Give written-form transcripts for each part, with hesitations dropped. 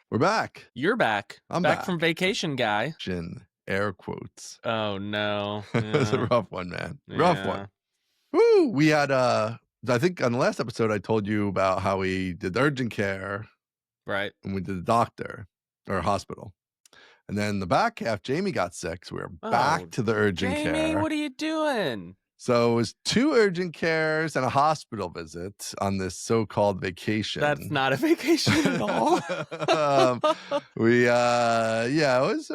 We're back. You're back. I'm back back. from vacation, guy. Air quotes. Oh no. It was a Yeah. rough one, man. Rough Yeah. one. Woo! We had I think on the last episode I told you about how we did the urgent care Right. and we did the doctor or hospital. And then the back half, Jamie got sick, so we were back to the urgent Jamie, care. what are you doing? So it was 2 urgent cares and a hospital visit on this so-called vacation. That's not a vacation at all. It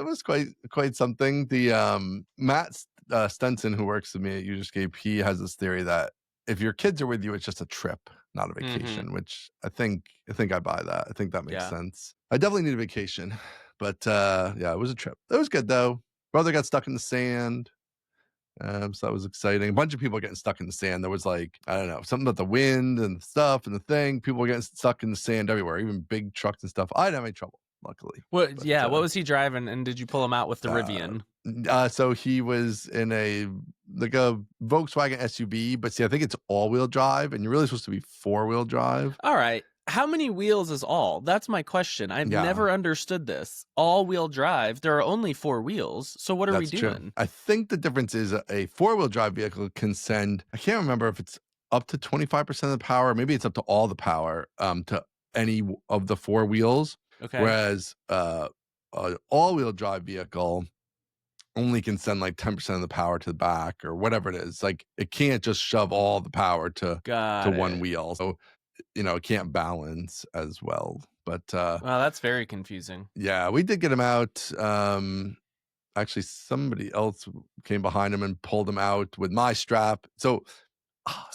was quite something. The Matt Stenson, who works with me at Userscape, he has this theory that if your kids are with you, it's just a trip, not a vacation, which I think I buy that. I think that makes sense. I definitely need a vacation. But it was a trip. It was good though. Brother got stuck in the sand. So that was exciting. A bunch of people getting stuck in the sand. There was like, I don't know, something about the wind and stuff and the thing. People were getting stuck in the sand everywhere, even big trucks and stuff. I didn't have any trouble, luckily. What was he driving, and did you pull him out with the Rivian? So he was in a Volkswagen SUV, but see, I think it's all-wheel drive, and you're really supposed to be 4-wheel drive. All right. How many wheels is all? That's my question. I've never understood this. All-wheel drive, there are only 4 wheels. So what are we doing? True. I think the difference is a 4-wheel drive vehicle can send, I can't remember if it's up to 25% of the power, maybe it's up to all the power to any of the 4 wheels. Okay. Whereas an all-wheel drive vehicle only can send like 10% of the power to the back or whatever it is. Like it can't just shove all the power to one wheel. So it can't balance as well. But well, that's very confusing. Yeah, we did get him out. Actually, somebody else came behind him and pulled him out with my strap. So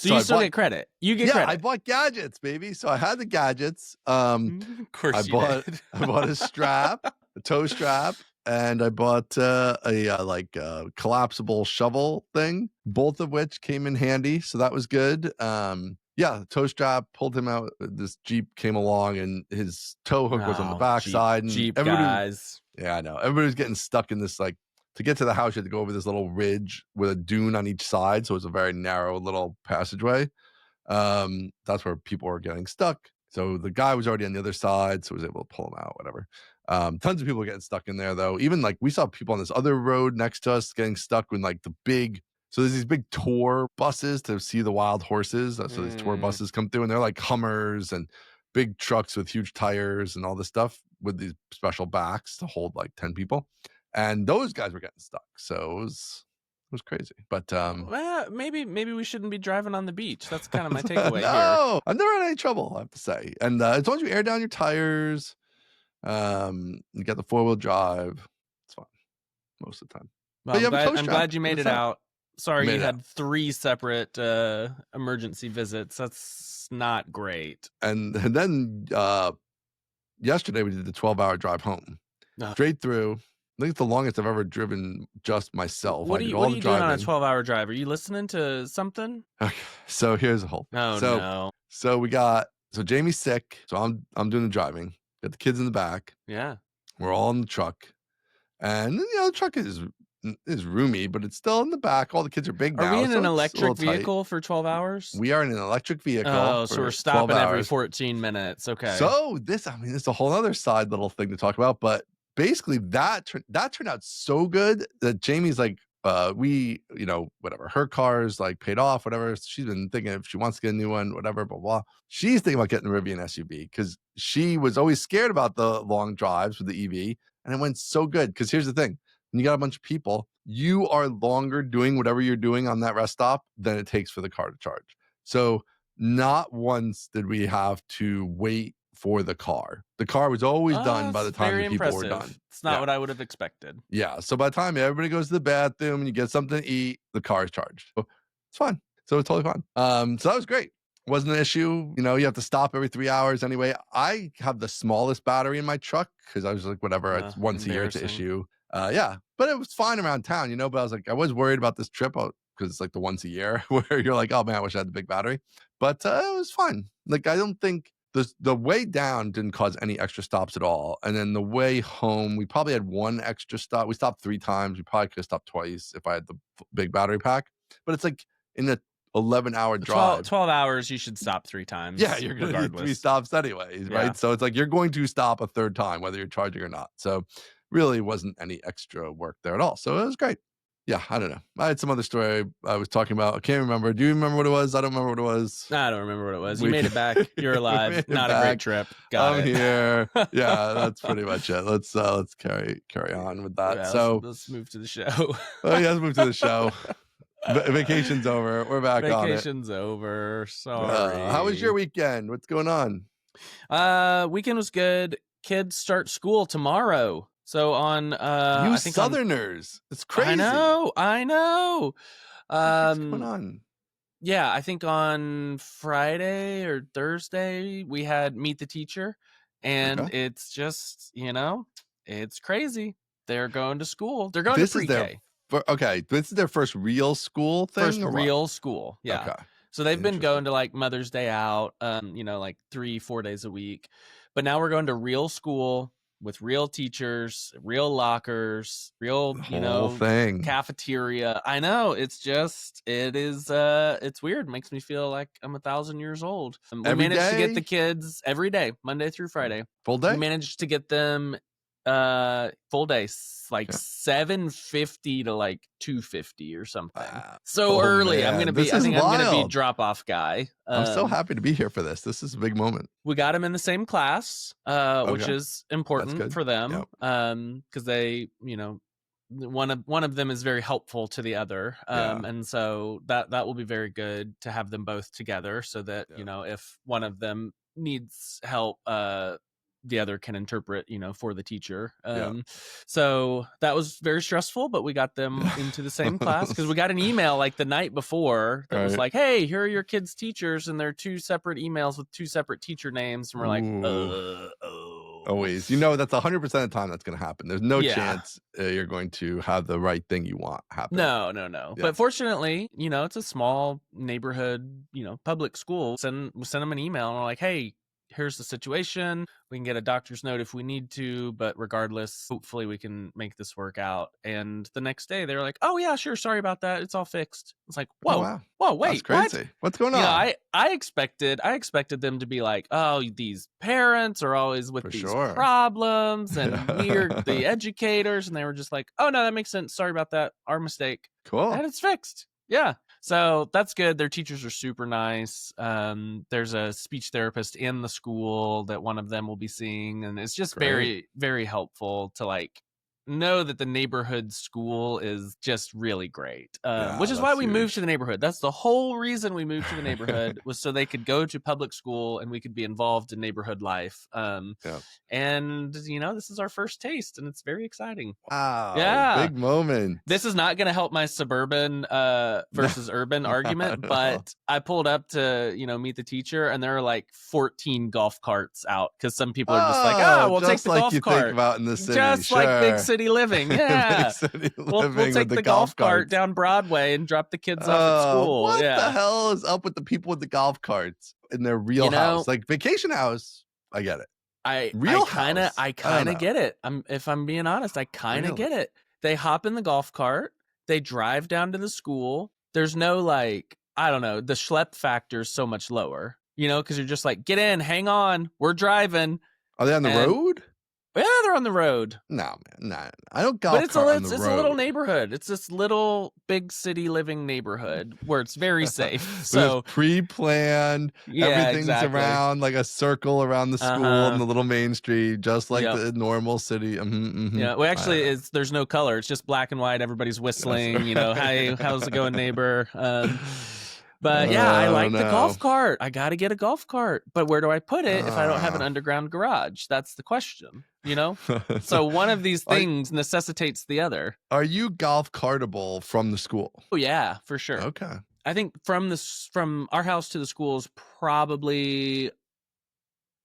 you still get credit. You get credit. I bought gadgets, baby. So I had the gadgets. Of course, I bought a strap, a toe strap, and I bought a collapsible shovel thing, both of which came in handy. So that was good. The toe strap pulled him out. This Jeep came along and his tow hook was on the backside. Jeep guys. Yeah, I know. Everybody was getting stuck in this, like, to get to the house, you had to go over this little ridge with a dune on each side. So it was a very narrow little passageway. That's where people were getting stuck. So the guy was already on the other side, so I was able to pull him out, whatever. Tons of people were getting stuck in there, though. Even like we saw people on this other road next to us getting stuck with like so there's these big tour buses to see the wild horses. So these tour buses come through and they're like Hummers and big trucks with huge tires and all this stuff with these special backs to hold like 10 people. And those guys were getting stuck. So it was crazy. But well, maybe we shouldn't be driving on the beach. That's kind of my takeaway here. No, I've never had any trouble, I have to say. And as long as you air down your tires, you get the 4-wheel drive, it's fine most of the time. Well, I'm glad you made it out. Sorry, you had 3 separate emergency visits. That's not great. And then yesterday we did the 12-hour drive home, straight through. I think it's the longest I've ever driven just myself. What are you doing on a 12-hour drive? Are you listening to something? Okay, so here's the whole thing. No. So Jamie's sick, so I'm doing the driving. Got the kids in the back. Yeah. We're all in the truck. And the truck is roomy, but it's still in the back. All the kids are big now. Are we in an electric vehicle for 12 hours? We are in an electric vehicle. Oh, so we're stopping every 14 minutes. Okay. So it's a whole other side little thing to talk about. But basically that turned out so good that Jamie's like, whatever. Her car's like paid off, whatever. She's been thinking if she wants to get a new one, whatever, blah, blah. She's thinking about getting a Rivian SUV because she was always scared about the long drives with the EV. And it went so good. Because here's the thing. When you got a bunch of people, you are longer doing whatever you're doing on that rest stop than it takes for the car to charge. So not once did we have to wait for the car. The car was always done by the time the people were done. It's not what I would have expected. Yeah. So by the time everybody goes to the bathroom and you get something to eat, the car is charged. So it's fine. So it's totally fine. So that was great. Wasn't an issue. You have to stop every 3 hours anyway. I have the smallest battery in my truck because I was like, whatever, it's once a year to issue. But it was fine around town, but I was like, I was worried about this trip because it's like the once a year where you're like, oh man, I wish I had the big battery. But it was fine. Like, I don't think the way down didn't cause any extra stops at all. And then the way home, we probably had 1 extra stop. We stopped 3 times. We probably could have stopped twice if I had the big battery pack. But it's like in the 11-hour 12, drive. 12 hours, you should stop 3 Yeah, times you're gonna need 3 regardless. stops anyways, Yeah. right? So it's like you're going to stop a 3rd time whether you're charging or not. So really wasn't any extra work there at all. So it was great. Yeah, I don't know. I had some other story I was talking about. I can't remember. Do you remember what it was? I don't remember what it was. I don't remember what it was. You We made can it back. You're we alive. made it Not a great back. trip. Got I'm it. here. Yeah, that's pretty much it. Let's carry on with that. Yeah, So, let's move to the show. well, yeah, let's move to the show. Vacation's over. We're back on it. Vacation's over. Sorry. How was your weekend? What's going on? Weekend was good. Kids start school tomorrow. So on You I think Southerners. It's crazy. I know. What's going on? Yeah, I think on Friday or Thursday we had Meet the Teacher, and it's just, it's crazy. They're going to school. They're going to pre-K. This is their first real school thing? First real school. Yeah. Okay. So they've been going to like Mother's Day out, like 3-4 days a week. But now we're going to real school with real teachers, real lockers, real, whole thing. Cafeteria. I know. It's weird. It makes me feel like I'm 1,000 years old. We managed to get the kids every day, Monday through Friday. Full day? We managed to get them full day, like 7:50 to like 2:50 or something. So early. Man. I'm gonna be drop off guy. I'm so happy to be here for this. This is a big moment. We got them in the same class, which is important for them. Because they, one of them is very helpful to the other, and so that will be very good to have them both together, so that if one of them needs help, the other can interpret, for the teacher. So that was very stressful, but we got them into the same class because we got an email like the night before that was like, hey, here are your kids' teachers. And they're 2 separate emails with 2 separate teacher names. And we're like, always, that's 100% of the time that's going to happen. There's no chance you're going to have the right thing you want happen. No. Yeah. But fortunately, it's a small neighborhood, public school. We send them an email and we're like, hey, here's the situation. We can get a doctor's note if we need to, but regardless, hopefully we can make this work out. And the next day they were like, oh yeah, sure. Sorry about that. It's all fixed. It's like, whoa, wow. Whoa, wait, that's crazy. What's going on? I expected them to be like, oh, these parents are always with these problems and we're the educators. And they were just like, oh no, that makes sense. Sorry about that. Our mistake. Cool. And it's fixed. Yeah. So that's good. Their teachers are super nice. There's a speech therapist in the school that one of them will be seeing. And it's just very, very helpful to like know that the neighborhood school is just really great, which is why we moved to the neighborhood. That's the whole reason we moved to the neighborhood was so they could go to public school and we could be involved in neighborhood life. And this is our first taste and it's very exciting. Wow. Yeah. Big moment. This is not going to help my suburban versus urban argument, but I pulled up to, Meet the Teacher and there are like 14 golf carts out because some people are just like, we'll take the golf cart. Think about in the city. Just like big city living. Yeah. We'll take the golf cart down Broadway and drop the kids off at school. What the hell is up with the people with the golf carts in their real house? Like vacation house, I get it. I kind of get it. If I'm being honest, I kind of get it. They hop in the golf cart, they drive down to the school. There's no like, I don't know, the schlep factor is so much lower, because you're just like, get in, hang on, we're driving. Are they on the road? Yeah, they're on the road. No, man, nah. I don't golf cart on the road. But it's a little neighborhood. It's this little big city living neighborhood where it's very safe. So it's pre-planned. Everything's around like a circle around the school and the little main street, just like the normal city. Yeah, well, actually, there's no color. It's just black and white. Everybody's whistling. Hey, how's it going, neighbor? But yeah, I like the golf cart. I got to get a golf cart. But where do I put it if I don't have an underground garage? That's the question, So one of these things necessitates the other. Are you golf cartable from the school? Oh, yeah, for sure. Okay. I think from our house to the school is probably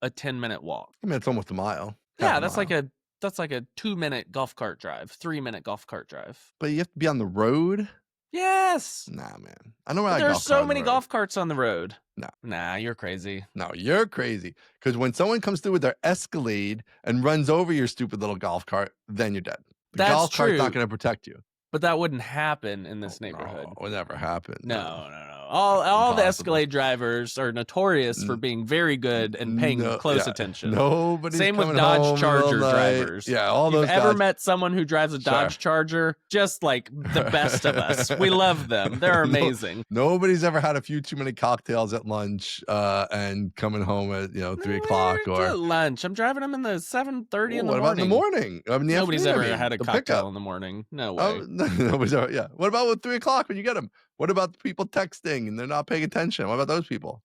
a 10-minute walk. I mean, it's almost a mile. Yeah, that's like a 2-minute golf cart drive, 3-minute golf cart drive. But you have to be on the road? Yes. Nah, man. I know where there's so many golf carts on the road. No. Nah, you're crazy. No, you're crazy. Because when someone comes through with their Escalade and runs over your stupid little golf cart, then you're dead. The golf cart's not going to protect you. But that wouldn't happen in this neighborhood. No, it would never happen. No. all the Escalade drivers are notorious for being very good and paying close attention. Nobody's Same with coming Dodge home Charger middle of the night. drivers. Yeah, all If you've those ever guys. met someone who drives a Dodge Charger, just like the best of us. We love them. They're amazing. Nobody's ever had a few too many cocktails at lunch and coming home at 3 o'clock or at lunch. I'm driving them in the 7:30 in the morning. What about in the morning? I mean, nobody's ever had a cocktail in the morning. No way. Nobody's ever. Yeah. What about with 3 o'clock when you get them? What about the people texting and they're not paying attention? What about those people?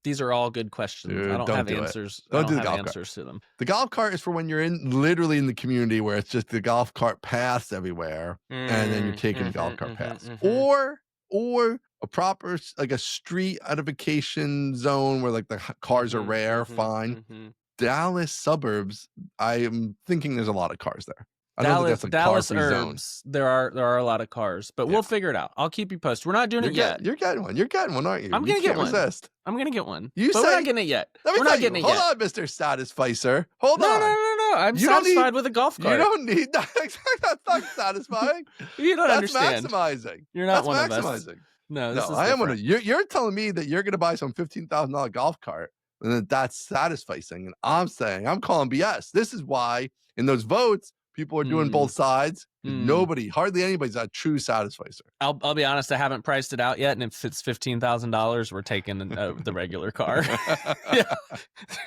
These are all good questions. Dude, I don't have answers. Don't do the golf answers to them. The golf cart is for when you're literally in the community where it's just the golf cart paths everywhere, and then you're taking the golf cart paths, or a proper like a street identification zone where like the cars are rare. Fine. Dallas suburbs. I am thinking there's a lot of cars there. I don't think that's a car-free zone. There are a lot of cars, but we'll figure it out. I'll keep you posted. We're not doing it yet. You're getting one. You're getting one, aren't you? I'm gonna get one. Resist. I'm gonna get one. We're not getting it yet. We're not getting it yet. Hold on, Mr. Satisficer. Hold on. No. I'm satisfied with a golf cart. You don't need that. That's not satisfying. You don't understand. That's maximizing. You're not one maximizing. of us. No, this is I am one of you. You're telling me that you're gonna buy some $15,000 golf cart and that's satisficing. And I'm saying I'm calling BS. This is why in those votes people are doing both sides. Hardly anybody's a true satisficer. I'll be honest, I haven't priced it out yet, and if it's $15,000, we're taking the regular car.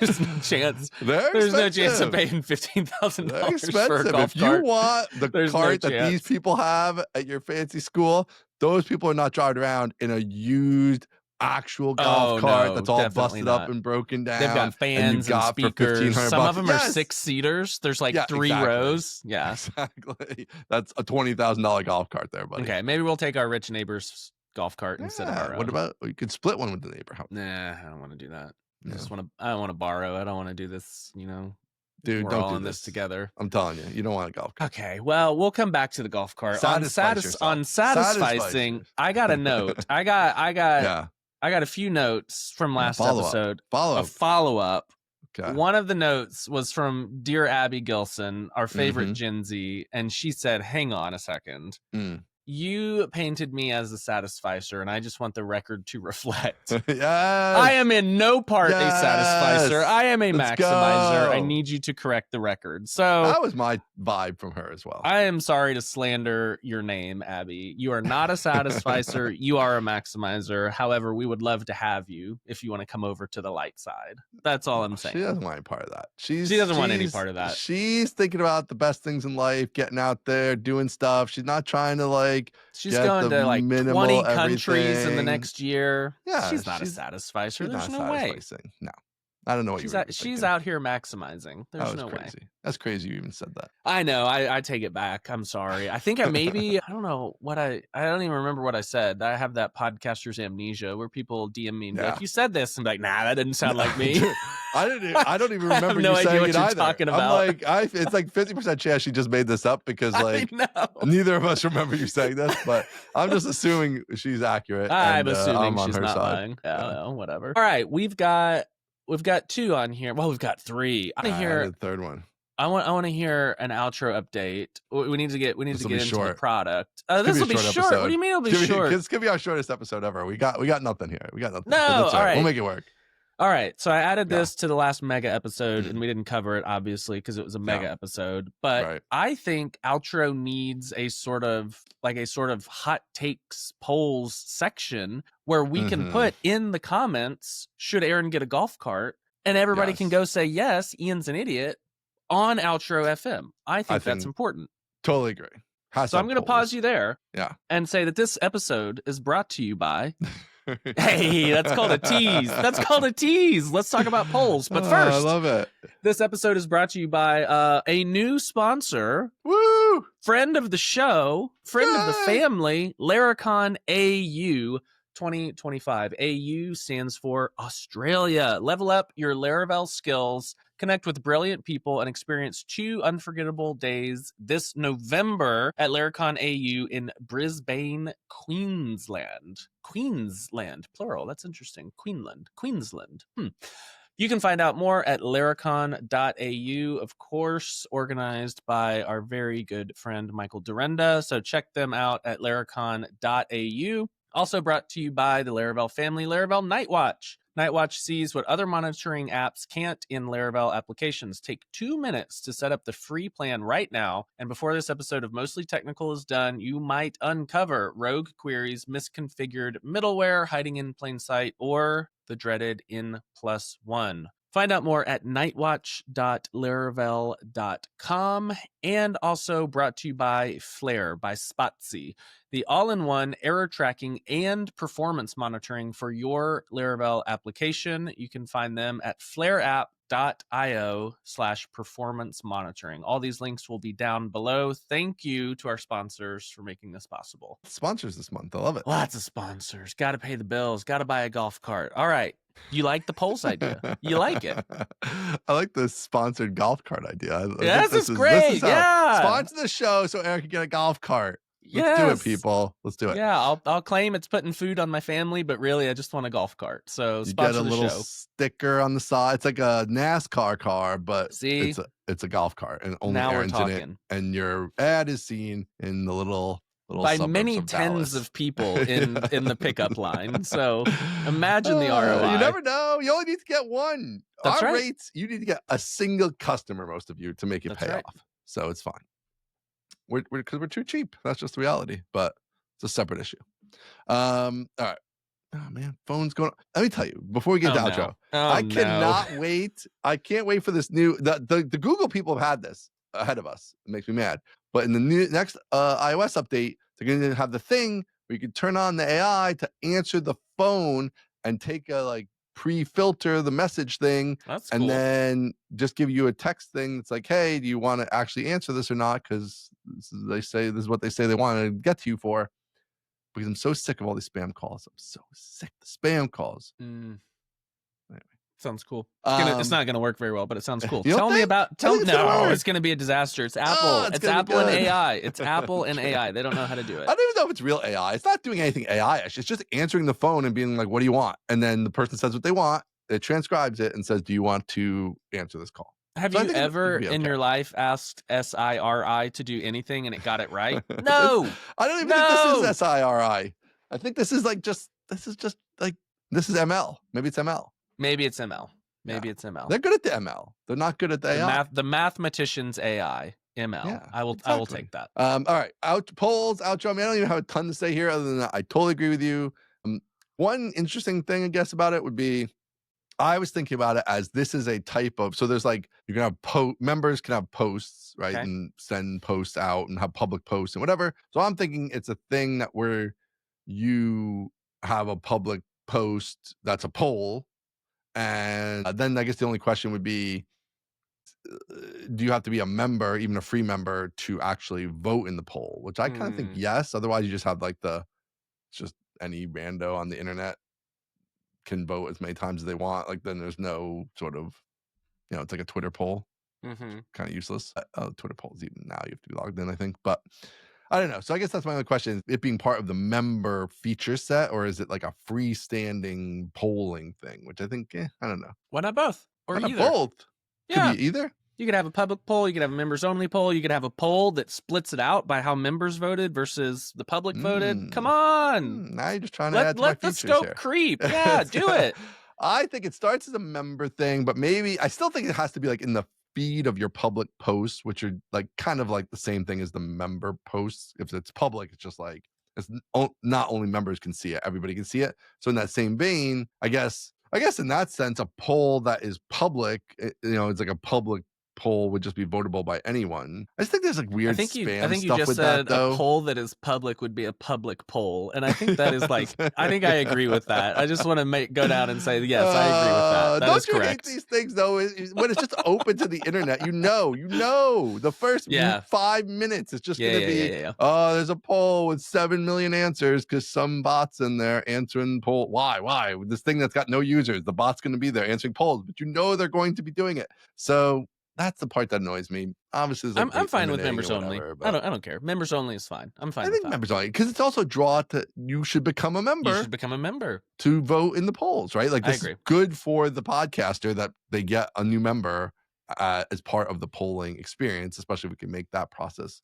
There's no chance. There's no chance of paying $15,000 for a golf cart. If you want the cart that these people have at your fancy school, those people are not driving around in a used actual golf cart that's all busted up and broken down. They've got fans and speakers. Some of them are 6-seaters. There's like 3 rows. Yeah, exactly. That's a $20,000 golf cart there, buddy. Okay, maybe we'll take our rich neighbor's golf cart instead of our own. What about you could split one with the neighbor? Nah, I don't want to do that. I don't want to borrow. I don't want to do this. Dude, we're don't all do in this together. I'm telling you don't want a golf cart. Okay, well, we'll come back to the golf cart. On Satisficing, I got a note. I got a few notes from last episode. A follow-up. Okay. One of the notes was from Dear Abby Gilson, our favorite Gen Z, and she said, hang on a second. You painted me as a satisficer, and I just want the record to reflect. Yes. I am in no part a satisficer. I am a maximizer. I need you to correct the record. So that was my vibe from her as well. I am sorry to slander your name, Abby. You are not a satisficer. You are a maximizer. However, we would love to have you if you want to come over to the light side. That's all I'm saying. She doesn't want any part of that. She doesn't want any part of that. She's thinking about the best things in life, getting out there, doing stuff. She's not trying to she's going to 20 countries in the next year. Yeah, she's not a satisficer. There's no way. No, I don't know what she's out here maximizing. There's no way. That's crazy you even said that. I know. I take it back. I'm sorry. I think I don't know what I don't even remember what I said. I have that podcaster's amnesia where people DM me and be like, you said this. I'm like, nah, that didn't sound like me. I don't even remember you saying what it you're either. talking about. I'm like, it's like 50% chance she just made this up because neither of us remember you saying this, but I'm just assuming she's accurate. I'm assuming she's not lying. Yeah, whatever. All right, we've got 2 on here. Well, we've got 3. I want to hear the third one. I want to hear an outro update. We need to get into the product. This will be short. Episode. What do you mean it'll be short? This could be our shortest episode ever. We got nothing here. We got nothing. No, all right. We'll make it work. All right, so I added this to the last mega episode, and we didn't cover it, obviously, because it was a mega episode. But I think outro needs a sort of hot takes polls section where we can put in the comments, should Aaron get a golf cart? And everybody can go say, yes, Ian's an idiot on Outro FM. I think that's important. Totally agree. So I'm going to pause you there and say that this episode is brought to you by... Hey, that's called a tease. Let's talk about polls. But first, I love it. This episode is brought to you by a new sponsor. Woo! Friend of the show, friend of the family, Laracon AU 2025. AU stands for Australia. Level up your Laravel skills. Connect with brilliant people and experience 2 unforgettable days this November at Laracon AU in Brisbane, Queensland. Queensland, plural. That's interesting. Queensland. You can find out more at laracon.au, of course, organized by our very good friend Michael Durenda. So check them out at laracon.au. Also brought to you by the Laravel family, Laravel Nightwatch. Nightwatch sees what other monitoring apps can't in Laravel applications. Take 2 minutes to set up the free plan right now. And before this episode of Mostly Technical is done, you might uncover rogue queries, misconfigured middleware hiding in plain sight, or the dreaded N+1. Find out more at nightwatch.laravel.com. And also brought to you by Flare by Spatsy, the all-in-one error tracking and performance monitoring for your Laravel application. You can find them at flareapp.io/performance monitoring. All these links will be down below. Thank you to our sponsors for making this possible. Sponsors this month. I love it. Lots of sponsors. Got to pay the bills. Got to buy a golf cart. All right. You like the polls idea. You like it. I like the sponsored golf cart idea. Yes, this is great. Yeah. Sponsor the show so Eric can get a golf cart. Let's do it, people. Let's do it. Yeah, I'll claim it's putting food on my family, but really I just want a golf cart. So you sponsor get a the little show. sticker on the side. It's like a NASCAR car, but see, it's a golf cart, and only now Aaron's we're talking. in it. And your ad is seen in the little by many of tens Dallas. Of people in the pickup line. So imagine the ROI. You never know. You only need to get one. That's Our right. rates, you need to get a single customer, most of you, to make it pay off. So it's fine. Because we're too cheap. That's just the reality. But it's a separate issue. All right. Oh man, phone's going on. Let me tell you, before we get to outro, I cannot wait. I can't wait for this new the Google people have had this ahead of us. It makes me mad. But in the next iOS update, they're going to have the thing where you can turn on the AI to answer the phone and take a pre-filter the message thing. That's and cool. Then just give you a text thing that's like, hey, do you want to actually answer this or not? Because this is what they say they want to get to you for. Because I'm so sick of all these spam calls. I'm so sick of the spam calls. Anyway. Sounds cool. It's not going to work very well, but it sounds cool. It's going to be a disaster. It's Apple. It's Apple and AI. It's Apple and AI. They don't know how to do it. I don't even know if it's real AI. It's not doing anything AI-ish. It's just answering the phone and being like, what do you want? And then the person says what they want. It transcribes it and says, do you want to answer this call? Have you ever in your life asked SIRI to do anything and it got it right? No. I don't even think this is SIRI. I think this is this is ML. Maybe it's ML. Maybe it's ML. It's ML. They're good at the ML. They're not good at the AI. The mathematician's AI. ML. Yeah, I will take that. All right. Polls, outro. I mean, I don't even have a ton to say here other than that. I totally agree with you. One interesting thing, I guess, about it would be, I was thinking about it as this is a type of, so there's you can have members can have posts, right? Okay. And send posts out and have public posts and whatever. So I'm thinking it's a thing that where you have a public post that's a poll. And then I guess the only question would be, do you have to be a member, even a free member, to actually vote in the poll? Which I kind of think yes. Otherwise, you just have just any rando on the internet can vote as many times as they want. Then there's no sort of, it's like a Twitter poll. Kind of useless. Twitter polls, even now you have to be logged in, I think. But I don't know. So I guess that's my only question. It being part of the member feature set, or is it like a freestanding polling thing? Which I think, I don't know. Why not both? Or Why either? Not both? Yeah. Could be either. You could have a public poll. You could have a members only poll. You could have a poll that splits it out by how members voted versus the public voted. Come on. Now you're just trying to add to my let the features scope here. creep. Yeah, do it. I think it starts as a member thing, but maybe I still think it has to be in the feed of your public posts, which are kind of the same thing as the member posts. If it's public, it's just it's not only members can see it, everybody can see it. So in that same vein, I guess in that sense, a poll that is public, it's like a public poll would just be votable by anyone. I just think there's weird spam stuff. I think you just said a poll that is public would be a public poll, and I think that is I think I agree with that. I just want to go down and say yes, I agree with that. That is correct. Don't you hate these things though? When it's just open to the internet, the first 5 minutes it's just gonna be oh, there's a poll with 7 million answers because some bots in there answering poll. Why this thing that's got no users? The bot's gonna be there answering polls, but they're going to be doing it. So that's the part that annoys me. Obviously, I'm fine with members only. I don't care. Members only is fine. I'm fine. I think members only because it's also draw to you should become a member. You should become a member to vote in the polls, right? This is good for the podcaster that they get a new member as part of the polling experience, especially if we can make that process,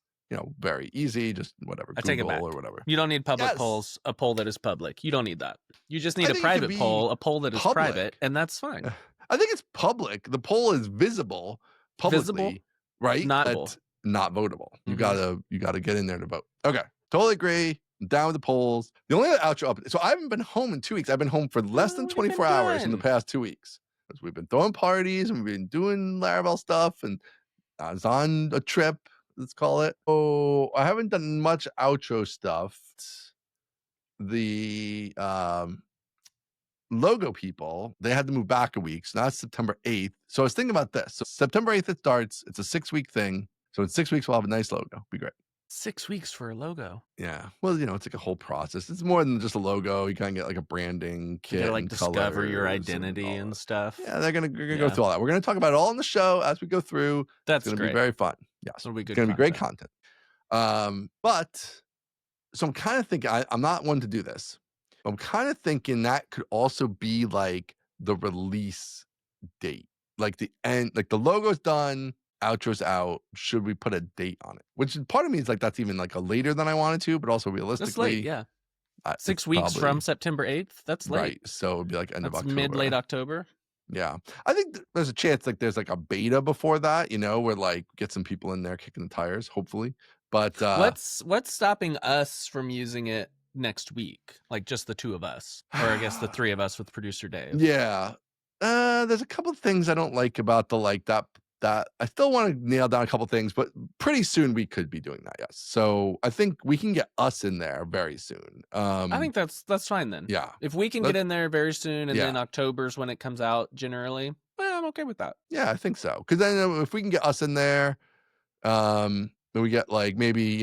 very easy, just whatever, I take it Google back. or whatever. You don't need public Yes. polls, a poll that is public. You don't need that. You just need I a think it could private poll, be a poll that is public. private, and that's fine. I think it's public. The poll is visible Visible, publicly, right? not But not votable. You Mhm. gotta get in there to vote. Okay, totally agree. I'm down with the polls. The only other outro up. So I haven't been home in 2 weeks. I've been home for less than What have you 24 been hours in the doing? past 2 weeks. Because we've been throwing parties and we've been doing Laravel stuff, and I was on a trip, let's call it. Oh, I haven't done much outro stuff. The logo people, they had to move back a week. So now it's September 8th. So I was thinking about this. So September 8th it starts. It's a 6-week thing. So in 6 weeks we'll have a nice logo. Be great. 6 weeks for a logo. Yeah. Well, it's like a whole process. It's more than just a logo. You kind of get like a branding kit. You gotta and discover your colors identity and stuff. Yeah, they're gonna go through all that. We're gonna talk about it all in the show as we go through. That's It's gonna great. be very fun. Yes. It'll be good It's gonna be great content. But so I'm kind of thinking, I'm not one to do this. I'm kind of thinking that could also be like the release date, like the end, like the logo's done, outro's out. Should we put a date on it? Which part of me is like, that's even like a later than I wanted to, but also realistically, that's late, yeah. 6 weeks from September 8th. That's late. Right. So it'd be like end of October. Mid-late October. Yeah. I think there's a chance like there's like a beta before that, where like get some people in there kicking the tires, hopefully. But what's stopping us from using it next week? Like just the two of us, or I guess the three of us with producer Dave. Yeah. There's a couple of things I don't like about the like that I still want to nail down a couple things, but pretty soon we could be doing that. Yes. So I think we can get us in there very soon. I think that's fine then. Yeah. If we can get in there very soon, and then October's when it comes out generally, I'm okay with that. Yeah, I think so. Because then if we can get us in there, then we get like maybe,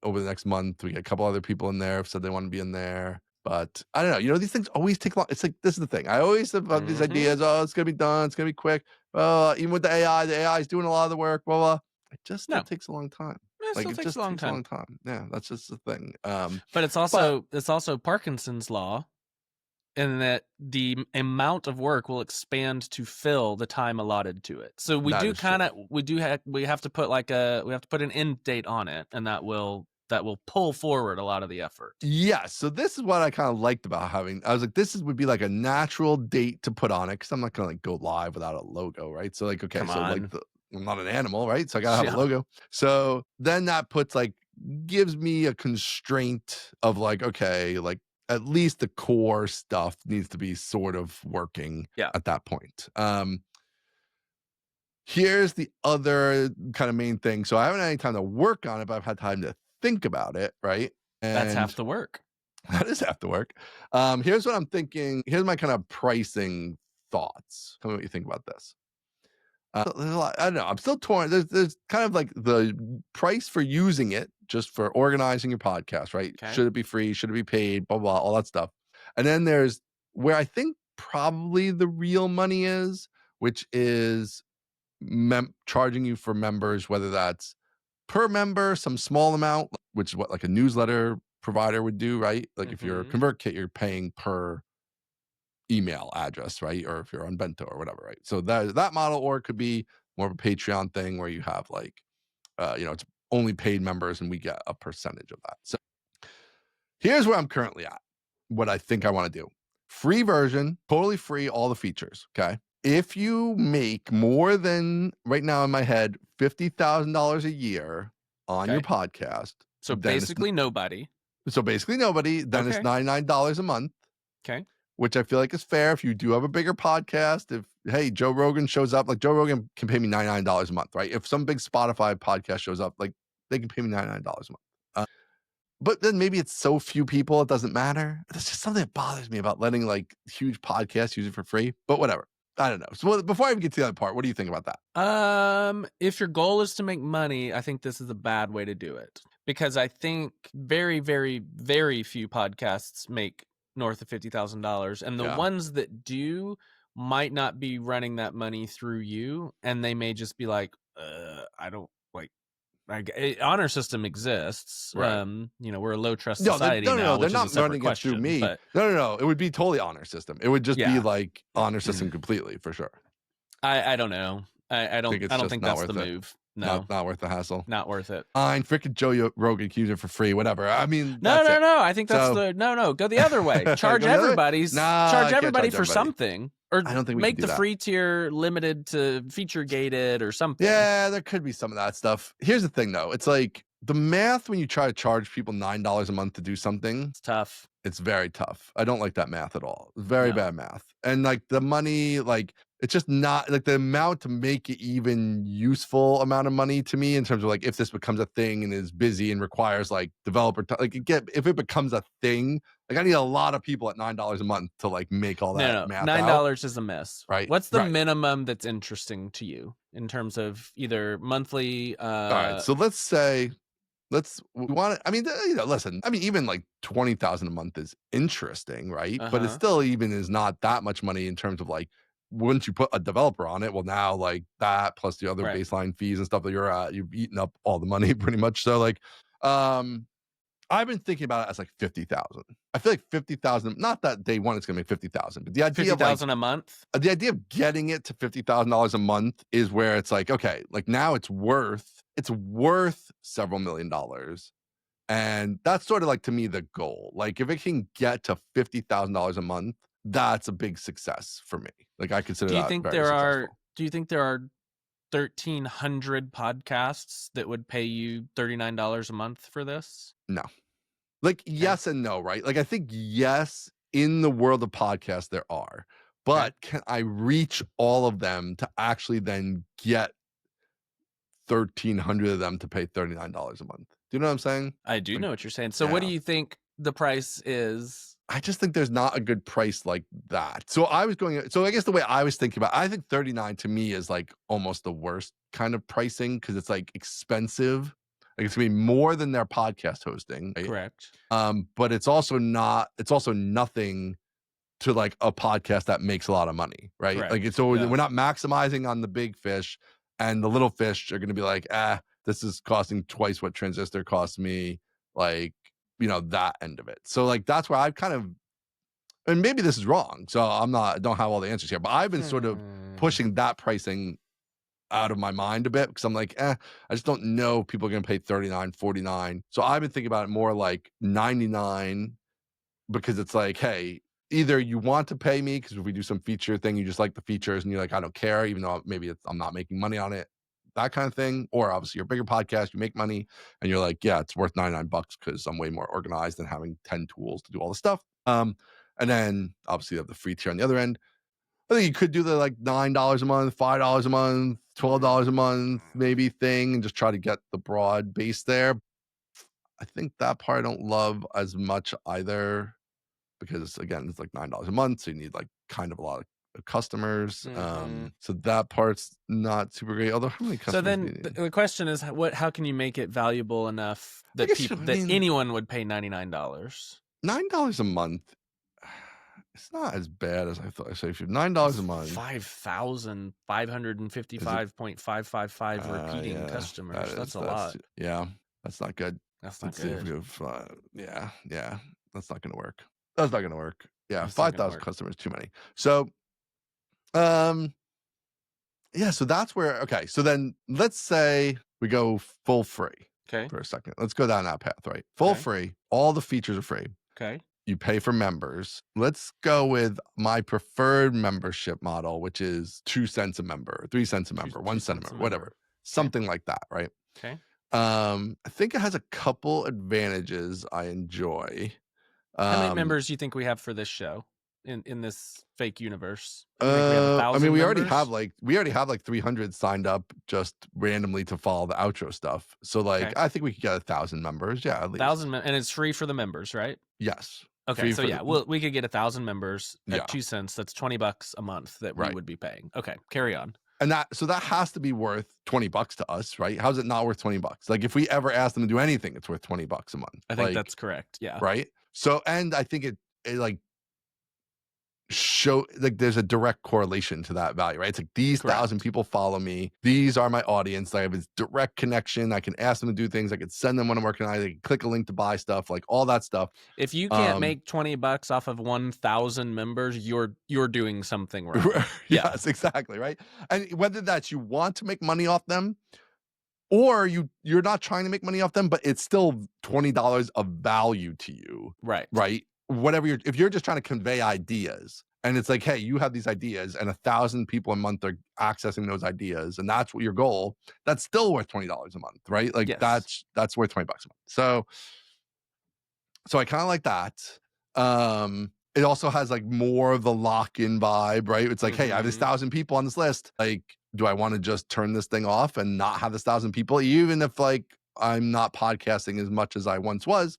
over the next month, we get a couple other people in there so they want to be in there. But I don't know, these things always take long. It's like, this is the thing. I always have these ideas. Oh, it's going to be done. It's going to be quick. Even with the AI is doing a lot of the work, blah, blah. It just still takes a long time. It takes a long time. Yeah, that's just the thing. But it's also Parkinson's law, in that the amount of work will expand to fill the time allotted to it. So we have to put an end date on it, and that will pull forward a lot of the effort. Yeah. So this is what I kind of liked about having. I was like, would be like a natural date to put on it, because I'm not gonna like go live without a logo, right? So like, okay, I'm not an animal, right? So I gotta have a logo. So then that gives me a constraint of like, okay, like at least the core stuff needs to be sort of working at that point. Here's the other kind of main thing. So I haven't had any time to work on it, but I've had time to think about it, right? And that's half the work. That is half the work. Here's what I'm thinking. Here's my kind of pricing thoughts. Tell me what you think about this. There's a lot. I don't know. I'm still torn. There's kind of like the price for using it, just for organizing your podcast, right? Okay. Should it be free? Should it be paid? Blah, blah, all that stuff. And then there's where I think probably the real money is, which is charging you for members, whether that's per member, some small amount, which is what like a newsletter provider would do, right? Like if you're a ConvertKit, you're paying per email address, right? Or if you're on Bento or whatever, right? So that model, or it could be more of a Patreon thing where you have like, it's only paid members and we get a percentage of that. So here's where I'm currently at. What I think I want to do: free version, totally free, all the features. Okay. If you make more than, right now in my head, $50,000 a year on your podcast, so basically nobody. Then it's $99 a month. Okay. Which I feel like is fair if you do have a bigger podcast. If, hey, Joe Rogan shows up, like Joe Rogan can pay me $99 a month, right? If some big Spotify podcast shows up, like they can pay me $99 a month. But then maybe it's so few people, it doesn't matter. There's just something that bothers me about letting like huge podcasts use it for free, but whatever. I don't know. So before I even get to the other part, what do you think about that? If your goal is to make money, I think this is a bad way to do it, because I think very, very, very few podcasts make north of $50,000, and the ones that do might not be running that money through you, and they may just be like, I don't like. Honor system exists. Right. We're a low trust society now. They're not running it through me. But no. It would be totally honor system. It would just be like honor system completely, for sure. I don't know. I don't think that's the move. No. Not worth the hassle. Not worth it. Fine, freaking Joe Rogan can use it for free, whatever. I mean, no. it. I think that's no. Go the other way. Charge everybody for something, or I don't think we make can do the that. free tier limited to feature gated or something. Yeah, there could be some of that stuff. Here's the thing, though. It's like the math when you try to charge people $9 a month to do something. It's tough. It's very tough. I don't like that math at all. Very bad math. And like the money, like it's just not like the amount to make it even useful amount of money to me in terms of like if this becomes a thing and is busy and requires like developer like if it becomes a thing, like I need a lot of people at $9 a month to like make all that math. $9 is a miss. Right. What's the minimum that's interesting to you in terms of either monthly? All right. So let's say we want to, I mean, listen, I mean, even like 20,000 a month is interesting, right? But it still even is not that much money in terms of like, once you put a developer on it, well, now like that plus the other baseline fees and stuff that you've eaten up all the money pretty much. So like, I've been thinking about it as like 50,000. I feel like 50,000, not that day one it's going to make 50,000, but the idea 50,000 a month. The idea of getting it to $50,000 a month is where it's like, okay, like now it's worth several $1,000,000. And that's sort of like to me the goal. Like if it can get to $50,000 a month, that's a big success for me. Like I consider that very successful. Do you think there are 1,300 podcasts that would pay you $39 a month for this? No. Like yes and no, right? Like I think yes, in the world of podcasts there are, but can I reach all of them to actually then get 1,300 of them to pay $39 a month? Do you know what I'm saying? I do know what you're saying. So what do you think the price is? I just think there's not a good price like that. So I guess the way I was thinking about it, I think 39 to me is like almost the worst kind of pricing because it's like expensive. Like it's gonna be more than their podcast hosting. Right? Correct. But it's also nothing to like a podcast that makes a lot of money, right? Correct. Like we're not maximizing on the big fish, and the little fish are gonna be like, this is costing twice what Transistor cost me. Like, that end of it. So like that's where I've kind of, and maybe this is wrong. So I don't have all the answers here, but I've been sort of pushing that pricing out of my mind a bit because I'm like, I just don't know if people are going to pay 39, 49. So I've been thinking about it more like 99 because it's like, hey, either you want to pay me because if we do some feature thing, you just like the features and you're like, I don't care, even though maybe I'm not making money on it. That kind of thing. Or obviously you're a bigger podcast, you make money and you're like, yeah, it's worth $99 because I'm way more organized than having 10 tools to do all the stuff. And then obviously you have the free tier on the other end. I think you could do the like $9 a month, $5 a month, $12 a month, maybe thing, and just try to get the broad base there. I think that part I don't love as much either because again, it's like $9 a month. So you need like kind of a lot of customers. So that part's not super great. Although how many customers? So then the question is how can you make it valuable enough that anyone would pay $99? $9 a month. It's not as bad as I thought. So if you're $9 a month, 5,555.555 repeating customers. That's a lot. Yeah, that's not good. That's not good. Yeah, that's not going to work. That's not going to work. Yeah, 5,000 customers too many. So, yeah. So that's where. Okay. So then let's say we go full free. Okay. For a second, let's go down that path. Right. Full free. All the features are free. Okay. You pay for members. Let's go with my preferred membership model, which is 2 cents a member, 3 cents a member, 1 cent a member, whatever, something like that, right? Okay. I think it has a couple advantages I enjoy. How many members do you think we have for this show in this fake universe? We already have like 300 signed up just randomly to follow the outro stuff. So like, I think we could get 1,000 members. Yeah, at least 1,000, and it's free for the members, right? Yes. Okay, so we could get 1,000 members at 2 cents. That's $20 a month that we would be paying. Okay, carry on. And that has to be worth $20 to us, right? How's it not worth $20? Like if we ever ask them to do anything, it's worth $20 a month. I think that's correct. Yeah. Right. So, and I think it like show like there's a direct correlation to that value, right? It's like these 1,000 people follow me. These are my audience. I have this direct connection. I can ask them to do things. I can send them when I'm working on it. They can click a link to buy stuff, like all that stuff. If you can't make $20 off of 1,000 members, you're doing something wrong. Yes, exactly. Right. And whether that's you want to make money off them or you're not trying to make money off them, but it's still $20 of value to you, Right. right? Whatever if you're just trying to convey ideas and it's like, hey, you have these ideas and 1,000 people a month are accessing those ideas, and that's what your goal, that's still worth $20 a month, right? Like Yes. that's worth $20 a month. So I kind of like that. It also has like more of the lock-in vibe, right? It's like, hey, I have this 1,000 people on this list. Like, do I want to just turn this thing off and not have this 1,000 people? Even if like I'm not podcasting as much as I once was,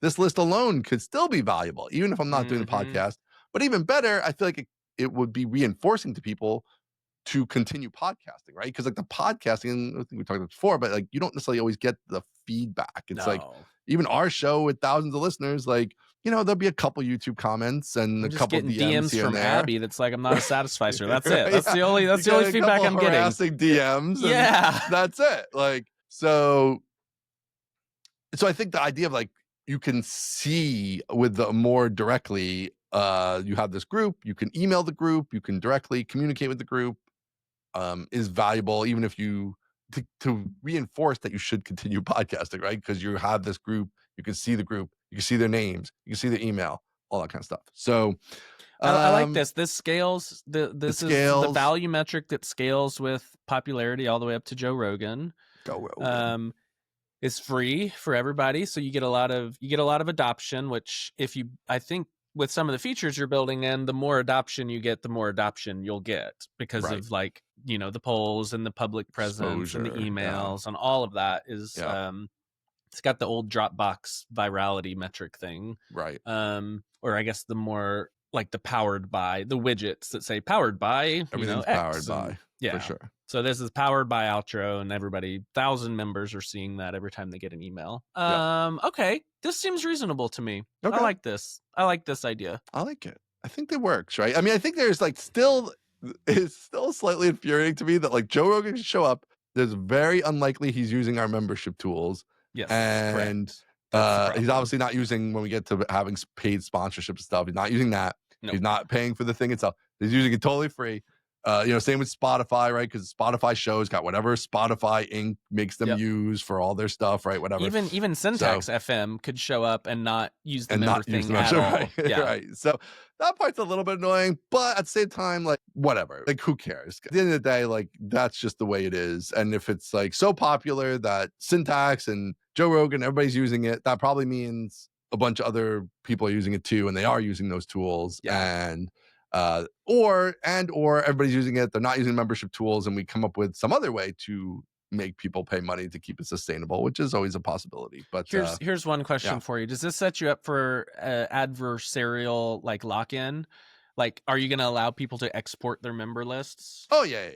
this list alone could still be valuable, even if I'm not doing the podcast. But even better, I feel like it would be reinforcing to people to continue podcasting, right? Because like the podcasting, I think we talked about before, but like you don't necessarily always get the feedback. It's like No. even our show with thousands of listeners, like, there'll be a couple YouTube comments and I'm a just couple getting DMs DMs here and from there. Abby that's like, I'm not a Satisficer. That's it. Yeah, That's you the get only a feedback couple I'm getting. harassing DMs, and Yeah. that's it. Like, so I think the idea of like you can see with the more directly, you have this group, you can email the group, you can directly communicate with the group, is valuable, even if to reinforce that you should continue podcasting, right? Because you have this group, you can see the group, you can see their names, you can see their email, all that kind of stuff. So I like this. This scales. it This is the scales. value metric that scales with popularity all the way up to Joe Rogan. Go Rogan. It's free for everybody, so you get a lot of adoption. Which, I think with some of the features you're building in, the more adoption you get, the more adoption you'll get because Right. of like the polls and the public presence and the emails and all of that is it's got the old Dropbox virality metric thing, right? Or I guess the more like the powered by the widgets that say powered by everything's X powered by, yeah, for sure. So this is powered by Outro, and everybody 1,000 members are seeing that every time they get an email. Okay, this seems reasonable to me. Okay. I like this idea. I like it. I think it works, right? I mean, I think there's like it's still slightly infuriating to me that like Joe Rogan can show up. There's very unlikely he's using our membership tools. Yes, and he's obviously not using, when we get to having paid sponsorship stuff, he's not using that. Nope. He's not paying for the thing itself. He's using it totally free. Same with Spotify, right? Because Spotify shows got whatever Spotify Inc. makes them use for all their stuff, right? Whatever. Even Syntax FM could show up and not use the member thing at all. Right. Yeah. Right. So that part's a little bit annoying, but at the same time, like whatever. Like who cares? At the end of the day, like that's just the way it is. And if it's like so popular that Syntax and Joe Rogan, everybody's using it, that probably means a bunch of other people are using it too, and they are using those tools. Yeah. And or everybody's using it, they're not using membership tools, and we come up with some other way to make people pay money to keep it sustainable, which is always a possibility. But here's one question for you. Does this set you up for adversarial like lock-in? Like, are you going to allow people to export their member lists? Oh yeah.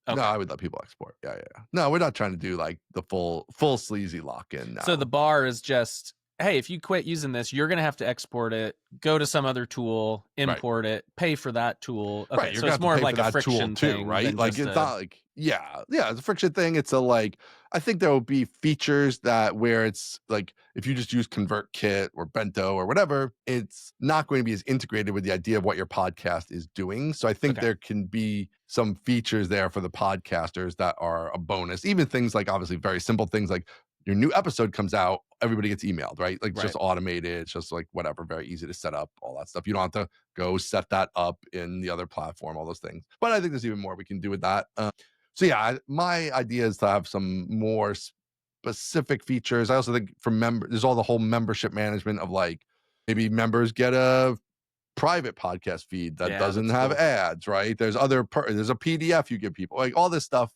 Okay. No, I would let people export. Yeah. No, we're not trying to do like the full sleazy lock-in now. So the bar is just, hey, if you quit using this, you're going to have to export it, go to some other tool, import it, pay for that tool. Okay, right. So it's more like a friction thing, right? Like it's not like, it's a friction thing. It's a like, I think there will be features that where it's like, if you just use ConvertKit or Bento or whatever, it's not going to be as integrated with the idea of what your podcast is doing. So I think there can be some features there for the podcasters that are a bonus. Even things like, obviously very simple things like your new episode comes out, everybody gets emailed, right? Like it's just automated. It's just like whatever, very easy to set up, all that stuff. You don't have to go set that up in the other platform, all those things. But I think there's even more we can do with that. So yeah, my idea is to have some more specific features. I also think for there's all the whole membership management of like maybe members get a private podcast feed that doesn't have ads, right? There's there's a PDF you give people, like all this stuff.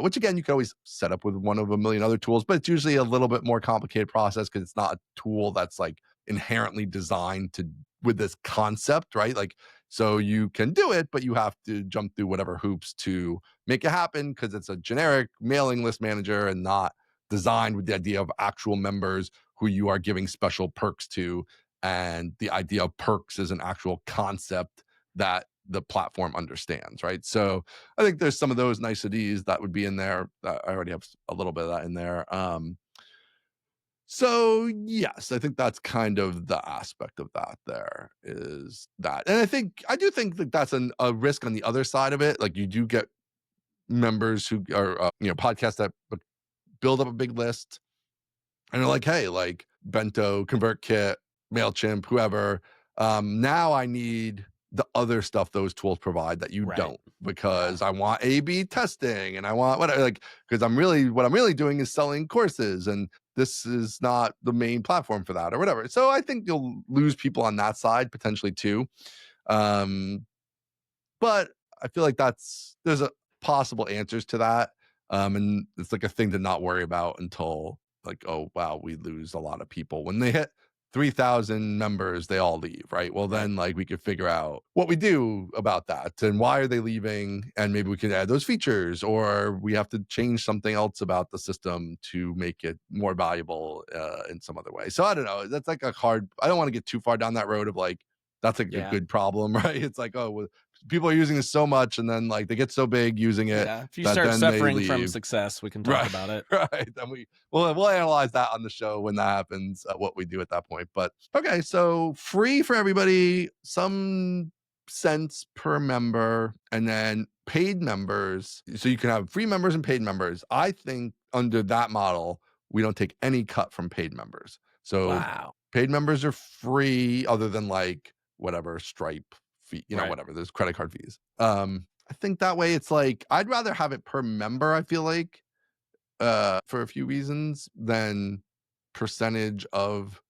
Which again, you can always set up with one of a million other tools, but it's usually a little bit more complicated process because it's not a tool that's like inherently designed with this concept, right? Like, so you can do it, but you have to jump through whatever hoops to make it happen because it's a generic mailing list manager and not designed with the idea of actual members who you are giving special perks to. And the idea of perks is an actual concept that the platform understands, right? So I think there's some of those niceties that would be in there. I already have a little bit of that in there. So yes, I think that's kind of the aspect of that there is that. And I do think that that's a risk on the other side of it. Like you do get members who are, podcasts that build up a big list and they're like, hey, like Bento, ConvertKit, MailChimp, whoever. Now I need the other stuff those tools provide that you don't, because I want A/B testing and I want whatever, like, because what I'm really doing is selling courses, and this is not the main platform for that or whatever. So I think you'll lose people on that side potentially too. But I feel like there's a possible answers to that. And it's like a thing to not worry about until like, oh wow, we lose a lot of people. When they hit 3,000 members, they all leave, right? Well, then like we could figure out what we do about that and why are they leaving, and maybe we can add those features, or we have to change something else about the system to make it more valuable in some other way. So I don't know. That's like I don't want to get too far down that road of like, that's like a good problem, right? It's like, oh, well, people are using this so much, and then like they get so big using it. Yeah, if you start suffering from success, we can talk about it. Right. Then we'll analyze that on the show when that happens, what we do at that point. But okay, so free for everybody, some cents per member, and then paid members. So you can have free members and paid members. I think under that model, we don't take any cut from paid members. So paid members are free other than like whatever Stripe fee, whatever, there's credit card fees. I think that way it's like, I'd rather have it per member, I feel like, for a few reasons, than percentage of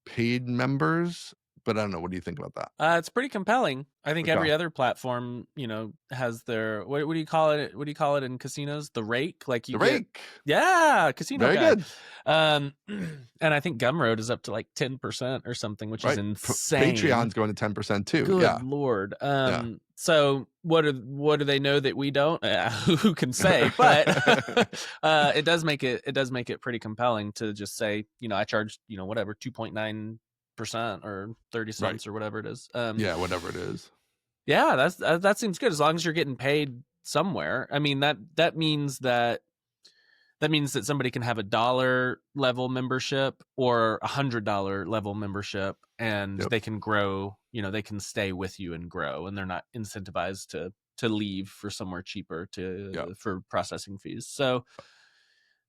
paid members. But I don't know. What do you think about that? It's pretty compelling. I think every other platform, has their what do you call it? What do you call it in casinos? The rake, like you rake. Yeah, casino. Very good. And I think Gumroad is up to like 10% or something, which is insane. Patreon's going to 10% too. Good Lord. So what do they know that we don't? Who can say? But it does make it pretty compelling to just say, I charge, whatever 2.9% or 30 cents or whatever it is. Whatever it is. Yeah, that seems good, as long as you're getting paid somewhere. I mean, that means that somebody can have $1 level membership or $100 level membership, and they can grow. They can stay with you and grow, and they're not incentivized to leave for somewhere cheaper for processing fees. So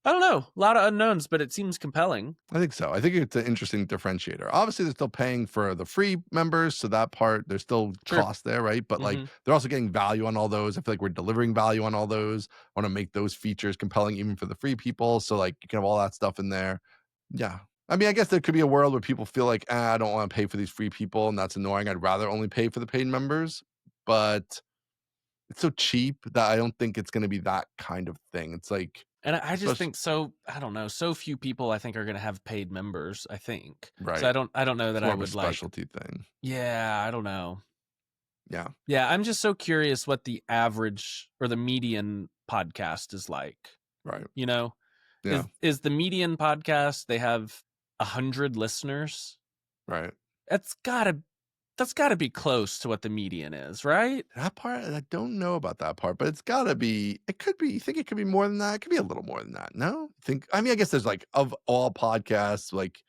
I don't know, a lot of unknowns, but it seems compelling. I think so. I think it's an interesting differentiator. Obviously, they're still paying for the free members, so that part, there's still cost there, right? But like, they're also getting value on all those. I feel like we're delivering value on all those. I want to make those features compelling even for the free people. So like, you can have all that stuff in there. Yeah. I mean, I guess there could be a world where people feel like, I don't want to pay for these free people, and that's annoying. I'd rather only pay for the paid members. But it's so cheap that I don't think it's going to be that kind of thing. It's like, and I just think I don't know, so few people I think are going to have paid members, I think. Right. So I don't know that I would like specialty thing. Yeah, I don't know. Yeah. Yeah, I'm just so curious what the average or the median podcast is like. Right. Yeah. Is the median podcast, they have 100 listeners? Right. That's gotta be close to what the median is, right? That part, I don't know about that part, but it's gotta be. It could be. You think it could be more than that? It could be a little more than that. No, I mean, I guess there's like, of all podcasts, like,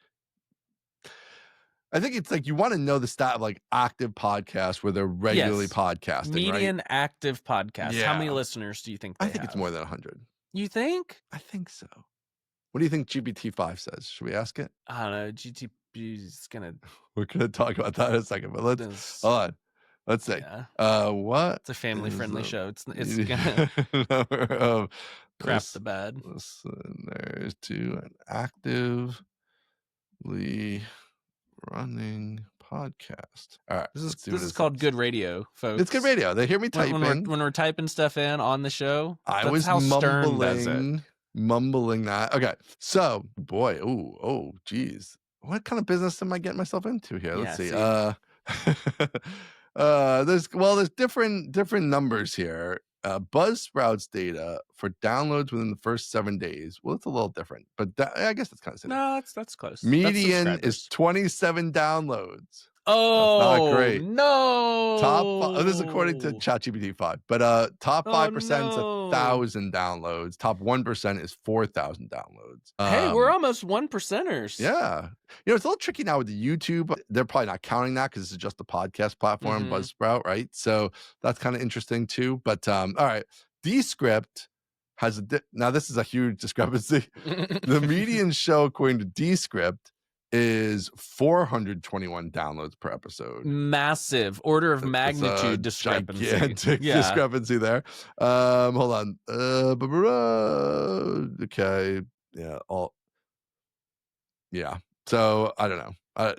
I think it's like you want to know the stat of like active podcasts where they're regularly podcasting. Median active podcasts. Yeah. How many listeners do you think they have? I think it's more than 100. You think? I think so. What do you think GPT-5 says? Should we ask it? I don't know. GTP's gonna. We're gonna talk about that in a second, but let's hold on. Let's see. Yeah. What? It's a family-friendly show. It's gonna number of crap the bed. Listeners to an actively running podcast. All right. This is called good radio, folks. It's good radio. They hear me typing. When we're typing stuff in on the show. I was how Stern does it. Mumbling that. Okay. So, boy, geez. What kind of business am I getting myself into here? Let's see. There's different numbers here. Buzzsprout's data for downloads within the first 7 days. Well, it's a little different, but I guess that's kind of similar. No, that's close. Median is 27 downloads. Oh, that's not great. No. This is according to ChatGPT 5, but top 5% is 1,000 downloads. Top 1% is 4,000 downloads. Hey, we're almost 1%ers. Yeah. It's a little tricky now with the YouTube. They're probably not counting that because this is just the podcast platform, Buzzsprout, right? So that's kind of interesting too. But all right, Descript has now this is a huge discrepancy. The median show, according to Descript, is 421 downloads per episode. Massive order of magnitude discrepancy. Gigantic discrepancy there. Hold on. Okay. Yeah. So I don't know.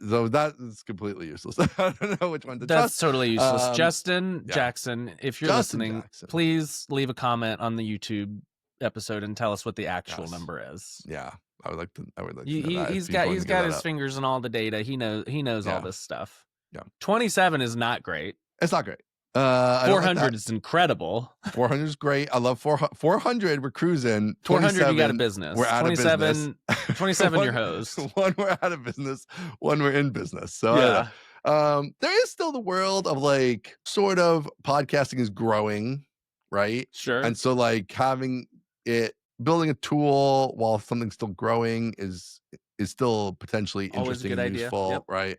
So that is completely useless. I don't know which one to trust. That's totally useless. Justin Jackson, if you're listening, please leave a comment on the YouTube episode and tell us what the actual number is. Yeah. I would like to know that. He's got his fingers in all the data. He knows all this stuff. Yeah. 27 is not great. It's not great. 400 is incredible. 400 is great. I love 400. We're cruising. 400, you got a business. We're out of business. 27, you're host. One, we're out of business. One, we're in business. So there is still the world of like sort of podcasting is growing, right? Sure. And so like having it, building a tool while something's still growing is still potentially interesting and useful, right?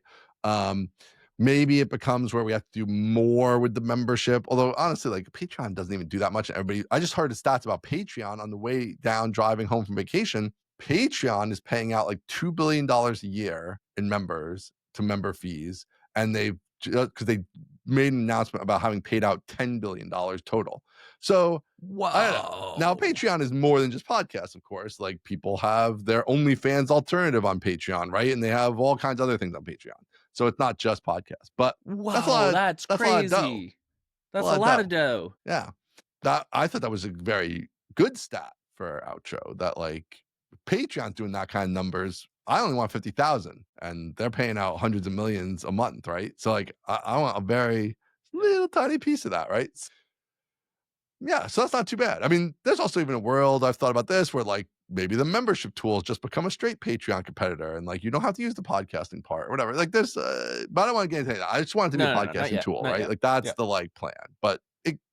Maybe it becomes where we have to do more with the membership. Although honestly, like Patreon doesn't even do that much. I just heard the stats about Patreon on the way down driving home from vacation. Patreon is paying out like $2 billion a year in members to member fees. And because they made an announcement about having paid out $10 billion total. So wow. Now Patreon is more than just podcasts, of course. Like people have their OnlyFans alternative on Patreon, right? And they have all kinds of other things on Patreon. So it's not just podcasts, but wow, that's crazy. That's a lot of dough. Yeah. I thought that was a very good stat for our outro, that like Patreon's doing that kind of numbers. I only want 50,000 and they're paying out hundreds of millions a month, right? So like I want a very little tiny piece of that, right? Yeah, so that's not too bad. I mean, there's also even a world, I've thought about this, where like maybe the membership tools just become a straight Patreon competitor and like you don't have to use the podcasting part or whatever. Like there's but I don't want to get into that. I just want it to be a podcasting tool, right? Yet. Like that's the like plan. But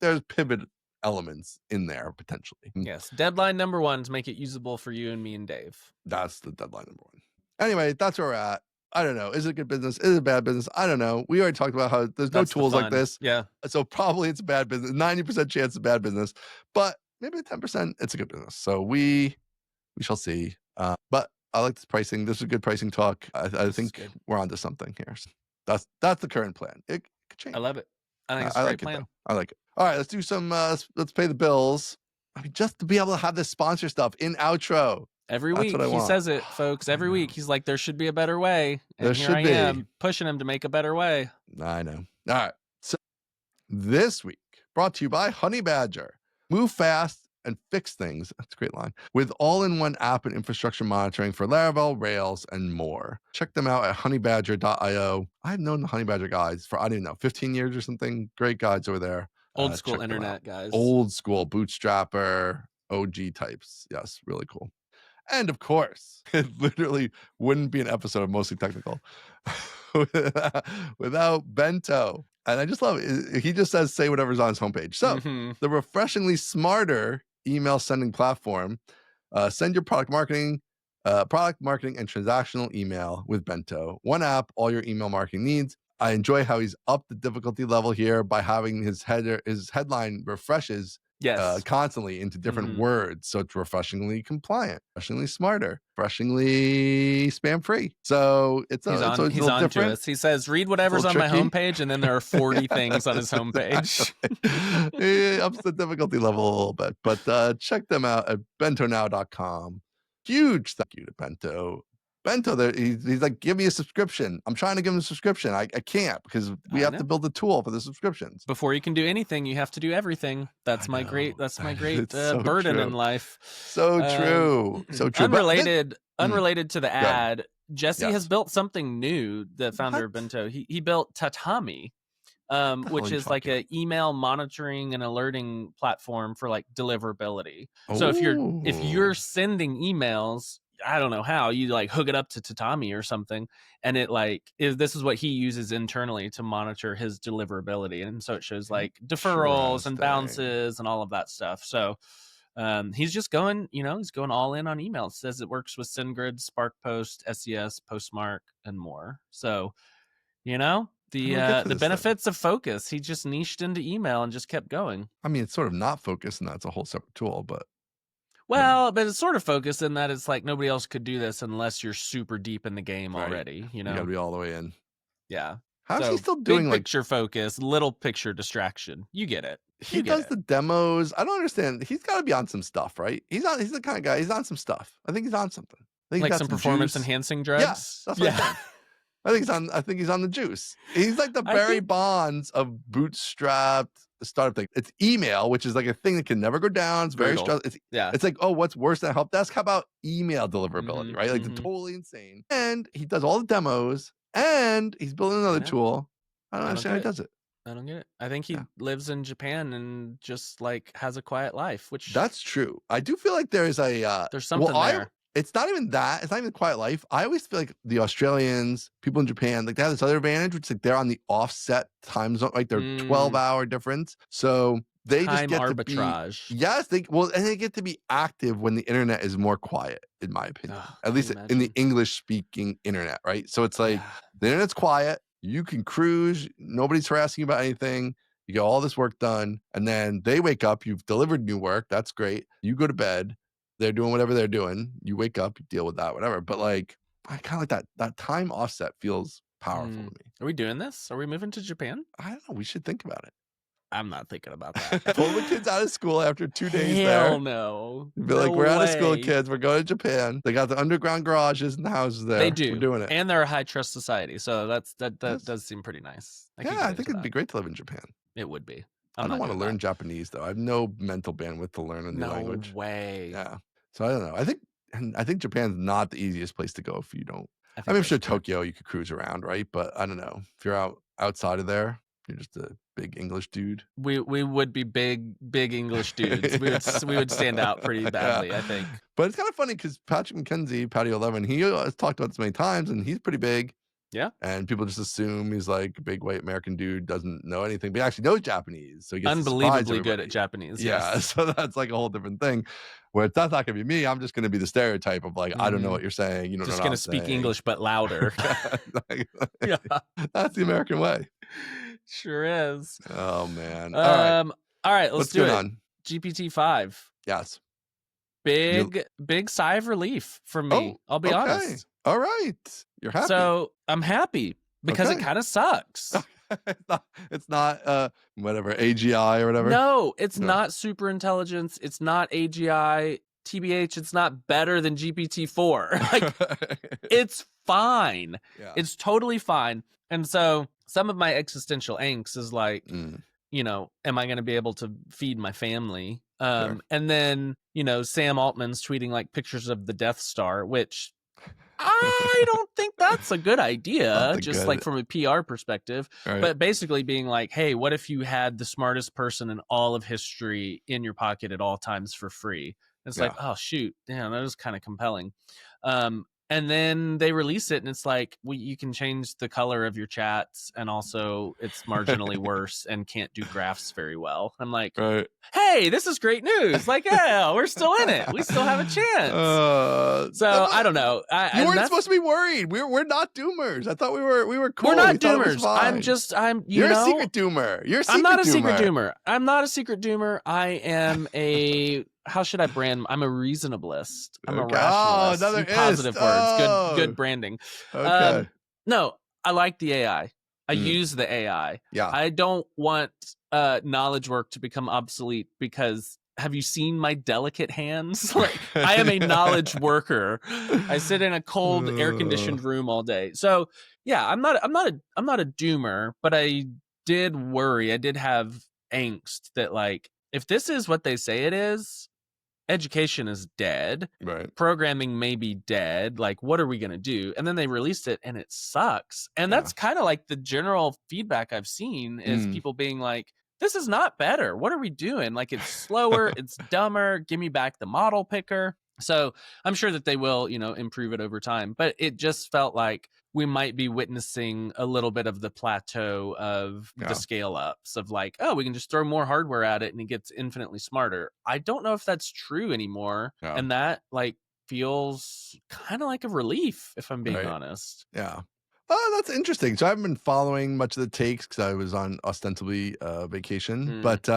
there's pivot elements in there potentially. Yes. Deadline number 1 to make it usable for you and me and Dave. That's the deadline number 1. Anyway, that's where we're at. I don't know. Is it a good business? Is it a bad business? I don't know. We already talked about how there's no tools like this. Yeah. So probably it's a bad business. 90% chance it's a bad business, but maybe 10% it's a good business. So we shall see. But I like this pricing. This is a good pricing talk. I think we're onto something here. So that's the current plan. It could change. I love it. I think it's a great plan. I like it. All right, let's do some. Let's pay the bills. I mean, just to be able to have this sponsor stuff in outro. Every week he says it, folks. Every week he's like, "There should be a better way," and here I am pushing him to make a better way. I know. All right. So this week, brought to you by Honey Badger. Move fast and fix things. That's a great line. With all-in-one app and infrastructure monitoring for Laravel, Rails, and more. Check them out at honeybadger.io. I've known the Honey Badger guys for, I don't know, 15 years or something. Great guys over there. Old school internet guys. Old school bootstrapper, OG types. Yes, really cool. And of course, it literally wouldn't be an episode of Mostly Technical without Bento. And I just love it. He just says, say whatever's on his homepage. So the refreshingly smarter email sending platform, send your product marketing and transactional email with Bento. One app, all your email marketing needs. I enjoy how he's upped the difficulty level here by having his headline refreshes constantly into different words. So it's refreshingly compliant, refreshingly smarter, refreshingly spam free. So he's on to us. He says, read whatever's on my homepage, and then there are 40 things on his homepage. He ups the difficulty level a little bit, but check them out at bentonow.com. Huge thank you to Bento. Bento, he's like, give me a subscription. I'm trying to give him a subscription. I can't because we have to build a tool for the subscriptions. Before you can do anything, you have to do everything. That's my great so burden true. in life. So true. So true. Unrelated to the ad, Jesse has built something new, the founder of Bento. He built Tatami, which is like an email monitoring and alerting platform for like deliverability. So if you're sending emails, I don't know how you like hook it up to Tatami or something, and it like this is what he uses internally to monitor his deliverability, and so it shows like deferrals and bounces and all of that stuff. So he's just going, he's going all in on email. It says it works with SendGrid, SparkPost, SES, Postmark, and more. So the benefits of focus. He just niched into email and just kept going. I mean, it's sort of not focus, and that's a whole separate tool, but Well, but it's sort of focused in that it's like nobody else could do this unless you're super deep in the game already, You gotta be all the way in. Yeah. How's he So, still doing, big like picture focus, little picture distraction. You get it. he You get does it. the demos. I don't understand. He's gotta be on some stuff, right? He's the kind of guy, he's on some stuff. I think he's on something. I think he's Like got some some performance juice. enhancing Yeah, drugs? that's what I'm Yeah. saying. I think he's on the juice. He's like the I Barry think Bonds of bootstrapped startup thing. It's email, which is like a thing that can never go down. It's very brutal. stressful. Yeah. It's like, oh, what's worse than help desk? How about email deliverability, right? Like, Mhm. totally insane. And he does all the demos, and he's building I another know. tool. I don't I don't understand how get he it. does it. I don't get it. I think he Yeah. lives in Japan and just, like, has a quiet life, which That's true. I do feel like there's a there's something there. it's not even that. It's not even a quiet life. I always feel like the Australians, people in Japan, like they have this other advantage, which is like they're on the offset time zone, like they're 12-hour difference. So they just Time get to be arbitrage. yes, and they get to be active when the internet is more quiet, in my opinion. Ugh, At can you least in the imagine? English speaking internet, right? So it's like Yeah. the internet's quiet, you can cruise, nobody's harassing you about anything. You get all this work done, and then they wake up, you've delivered new work, that's great. You go to bed, they're doing whatever they're doing. You wake up, you deal with that, whatever. But like, I kind of like that time offset feels powerful to me. Are we doing this? Are we moving to Japan? I don't know. We should think about it. I'm not thinking about that. Pull the kids out of school after 2 days Hell there. no. Be like, No we're out of school, way. kids. We're going to Japan. They got the underground garages and the houses there. They do. We're doing it. And they're a high trust society. So that does seem pretty nice. Yeah, I think it'd be great to live in Japan. It would be. I don't want to learn Japanese though. I have no mental bandwidth to learn a new language. No way. Yeah. So I don't know. I think Japan's not the easiest place to go if you don't. I mean, I'm that's sure true. Tokyo you could cruise around, right? But I don't know. If you're outside of there, you're just a big English dude. We would be big English dudes. We would stand out pretty badly, I think. But it's kind of funny because Patrick McKenzie, Patio 11, he has talked about this many times, and he's pretty big. Yeah. And people just assume he's like a big white American dude, doesn't know anything, but he actually knows Japanese. So he gets unbelievably good at Japanese. Yeah. Yes. So that's like a whole different thing. Where that's not gonna be me. I'm just gonna be the stereotype of like, I don't know what you're saying. You don't just know gonna speak English but louder. Yeah. That's the American way. Sure is. Oh man. All right, let's What's do going it. on? GPT-5. Yes. Big sigh of relief from me. I'll be honest. All right. You're happy. So I'm happy because it kind of sucks. It's not whatever AGI or whatever. No, it's not super intelligence. It's not AGI. TBH, it's not better than GPT-4. Like, it's fine. Yeah. It's totally fine. And so some of my existential angst is like, you know, am I going to be able to feed my family? Sure. And then, you know, Sam Altman's tweeting like pictures of the Death Star, which I don't think that's a good idea, just like from a PR perspective. Right. But basically being like, hey, what if you had the smartest person in all of history in your pocket at all times for free? It's like, oh, shoot. Damn, that was kind of compelling. And then they release it and it's like, well, you can change the color of your chats and also it's marginally worse and can't do graphs very well. I'm like, hey, this is great news. Like, yeah, we're still in it. We still have a chance. So I don't know. You weren't supposed to be worried. We're not doomers. I thought we were cool. We're not doomers. You're a secret doomer. I'm not a secret doomer. I'm not a secret doomer. I am a how should I brand? I'm a reasonableist. I'm a rationalist. Another positive words. Good branding. Okay. No, I like the AI. I use the AI. Yeah. I don't want knowledge work to become obsolete because have you seen my delicate hands? Like I am a knowledge worker. I sit in a cold air conditioned room all day. So yeah, I'm not a doomer, but I did worry. I did have angst that like if this is what they say it is, education is dead. Right. Programming may be dead. Like, what are we going to do? And then they released it and it sucks. And that's kind of like the general feedback I've seen is people being like, this is not better. What are we doing? Like, it's slower. It's dumber. Give me back the model picker. So I'm sure that they will, you know, improve it over time. But it just felt like we might be witnessing a little bit of the plateau of the scale ups of like, oh, we can just throw more hardware at it and it gets infinitely smarter. I don't know if that's true anymore. Yeah. And that like feels kind of like a relief, if I'm being honest. Yeah. Oh, that's interesting. So I haven't been following much of the takes because I was on ostensibly vacation. But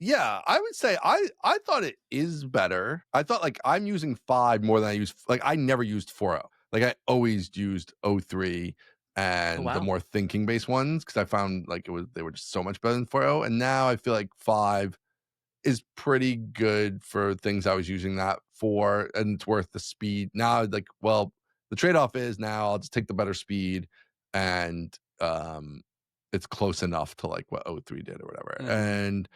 Yeah, I would say I thought it is better. I thought, like, I'm using 5 more than I use like, I never used 4.0. Like, I always used O 03 Oh, and the wow. more thinking-based ones because I found, like, they were just so much better than 4.0, and now I feel like 5 is pretty good for things I was using that for, and it's worth the speed. Now, like, well, the trade-off is now I'll just take the better speed and, it's close enough to, like, what O 03 did or whatever, Mhm. and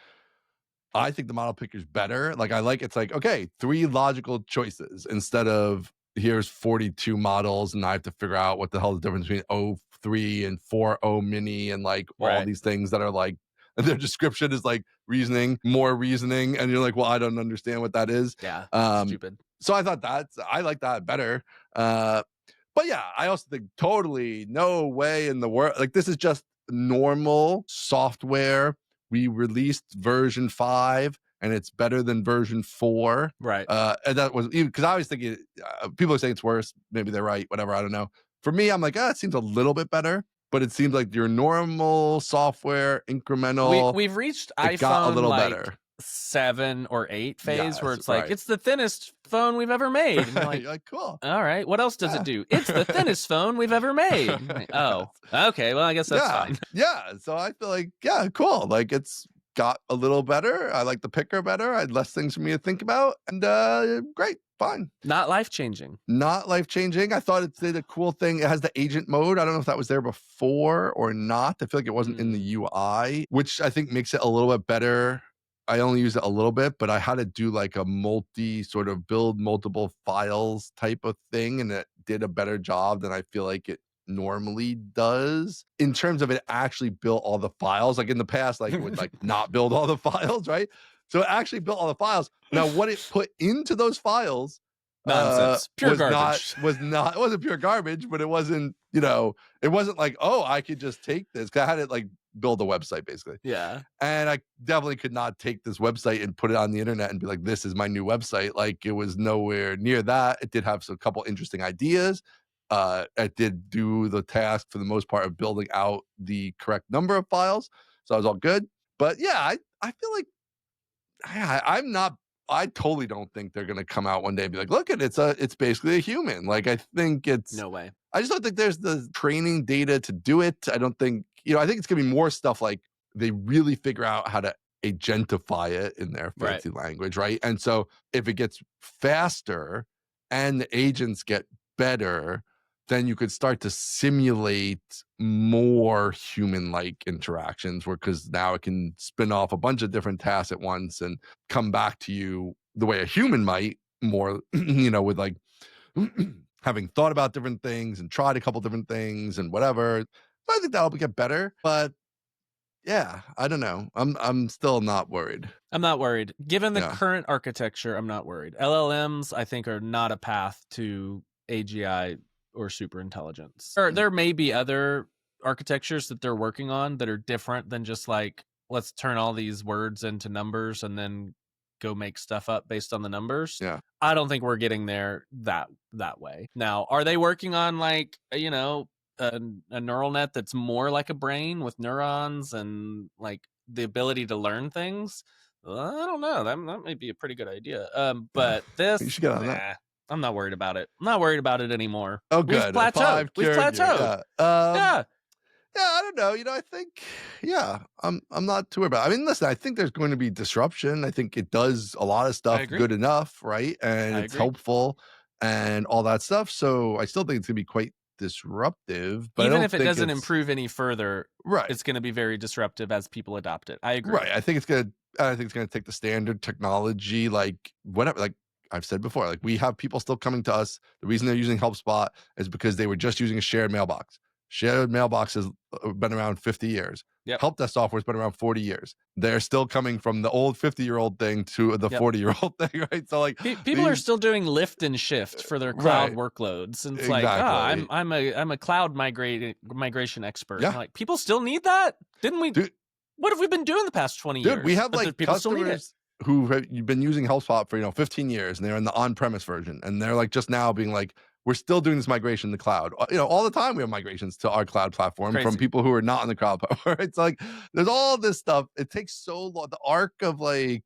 I think the model picker is better. Like, I like it's like, okay, 3 logical choices instead of here's 42 models and I have to figure out what the hell is the difference between O 03 and 4.0 mini and like all Right. these things that are like their description is like reasoning, more reasoning, and you're like, well, I don't understand what that is. Yeah. Um, Stupid. so I like that better. Uh, but yeah, I also think totally no way in the world. Like, this is just normal software. We released version 5 and it's better than version 4. Right. And that was because I was thinking people are saying it's worse. Maybe they're right, whatever. I don't know. For me, I'm like, it seems a little bit better, but it seems like your normal software, incremental, We've reached it got a iPhone little like better. 7 or 8 phase where Yes, it's like, right. it's the thinnest phone we've ever made. And you're like, You're like, cool. all right, what else does it Yeah. do? It's the thinnest phone we've ever made. Like, Yes. oh, okay. Well, I guess that's Yeah. fine. Yeah. So I feel like, yeah, cool. Like, it's got a little better. I like the picker better. I had less things for me to think about. And great. Fine. Not life changing. Not life changing. I thought it did a cool thing. It has the agent mode. I don't know if that was there before or not. I feel like it wasn't in the Mm. UI, which I think makes it a little bit better. I only used it a little bit, but I had to do like a multi sort of build multiple files type of thing, and it did a better job than I feel like it normally does in terms of it actually built all the files. Like in the past, like it would like not build all the files, right? So it actually built all the files. Now, what it put into those files Nonsense. Pure garbage. it wasn't pure garbage, but it wasn't, it wasn't like, oh, I could just take this. 'Cause I had it like build a website basically. Yeah. And I definitely could not take this website and put it on the internet and be like, this is my new website. Like, it was nowhere near that. It did have a couple interesting ideas. It did do the task for the most part of building out the correct number of files. So I was all good. But yeah, I feel like I'm not. I totally don't think they're gonna come out one day and be like, look at it's basically a human. Like, I think No way. I just don't think there's the training data to do it. I don't think, I think it's gonna be more stuff like they really figure out how to agentify it in their Right. fancy language, right? And so if it gets faster and the agents get better, then you could start to simulate more human-like interactions where because now it can spin off a bunch of different tasks at once and come back to you the way a human might more, with like having thought about different things and tried a couple different things and whatever. So I think that'll get better. But yeah, I don't know. I'm still not worried. I'm not worried. Given the Yeah. current architecture, I'm not worried. LLMs, I think, are not a path to AGI or super intelligence. Or there may be other architectures that they're working on that are different than just like, let's turn all these words into numbers and then go make stuff up based on the numbers. Yeah. I don't think we're getting there that way. Now, are they working on like, a neural net that's more like a brain with neurons and like the ability to learn things? I don't know. That may be a pretty good idea. But You this, should get on that. I'm not worried about it. I'm not worried about it anymore. Oh, We've good. plateaued. We've cured you. plateaued. Yeah. Yeah. Yeah, I don't know. I think, yeah, I'm not too worried about it. I mean, listen, I think there's going to be disruption. I think it does a lot of stuff good enough, right? And it's helpful and all that stuff. So I still think it's gonna be quite disruptive. But even I don't if it think doesn't improve any further, right. It's going to be very disruptive as people adopt it. I agree. Right. I think it's gonna take the standard technology, like whatever, like I've said before, like we have people still coming to us. The reason they're using HelpSpot is because they were just using a shared mailbox. Shared mailbox has been around 50 years. Yep. Help desk software has been around 40 years. They're still coming from the old 50-year-old thing to the 40-year-old thing, right? So like people are still doing lift and shift for their cloud workloads. And it's like, I'm a cloud migration expert. Yeah. Like, people still need that? Didn't we? Dude, what have we been doing the past 20 years? We have like people still need it. customers who have been using HelpSpot for 15 years and they're in the on-premise version and they're like just now being like, we're still doing this migration to the cloud. All the time we have migrations to our cloud platform from people who are not on the cloud platform. It's like there's all this stuff. It takes so long. The arc of like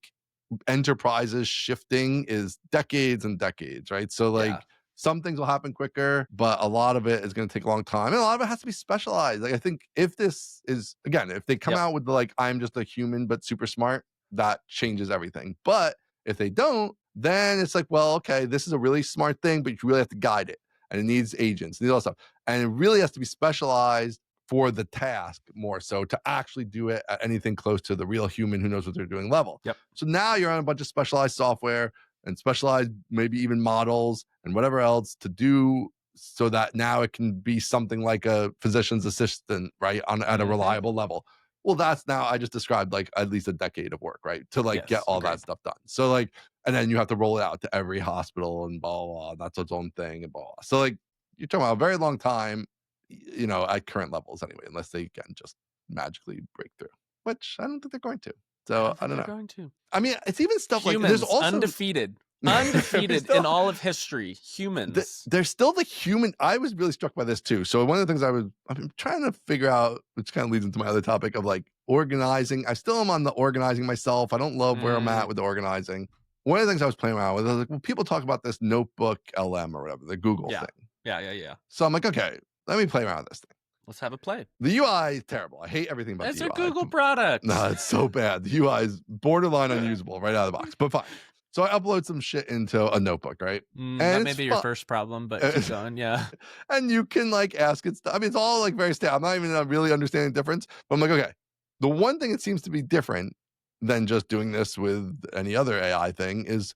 enterprises shifting is decades and decades, right? So like some things will happen quicker, but a lot of it is going to take a long time. And a lot of it has to be specialized. Like I think if this is, again, if they come out with like, I'm just a human, but super smart, that changes everything. But if they don't, then it's like, well, okay, this is a really smart thing, but you really have to guide it. And it needs agents, and all that stuff. And it really has to be specialized for the task more so to actually do it at anything close to the real human who knows what they're doing level. So now you're on a bunch of specialized software and specialized maybe even models and whatever else to do so that now it can be something like a physician's assistant, right? At a reliable level. Well, that's now, I just described like at least a decade of work, right? To like get all that stuff done. So like, and then you have to roll it out to every hospital and blah, blah, blah. That's its own thing and blah, blah. So like, you're talking about a very long time, at current levels anyway, unless they can just magically break through, which I don't think they're going to. So I don't know. Going to. I mean, it's even stuff Humans, like there's also undefeated in all of history. Humans. There's still the human. I was really struck by this too. So one of the things I'm trying to figure out, which kind of leads into my other topic of like organizing. I still am on the organizing myself. I don't love where I'm at with the organizing. One of the things I was playing around with, I was like, well, people talk about this notebook LM or whatever, the Google thing. Yeah. So I'm like, okay, let me play around with this thing. Let's have a play. The UI is terrible. I hate everything about the UI. It's a Google product. No, it's so bad. The UI is borderline unusable right out of the box, but fine. So I upload some shit into a notebook, right? And that may be your first problem, but keep going, yeah. And you can like ask it stuff. I mean, it's all like very I'm not even really understanding the difference, but I'm like, okay. The one thing that seems to be different than just doing this with any other AI thing is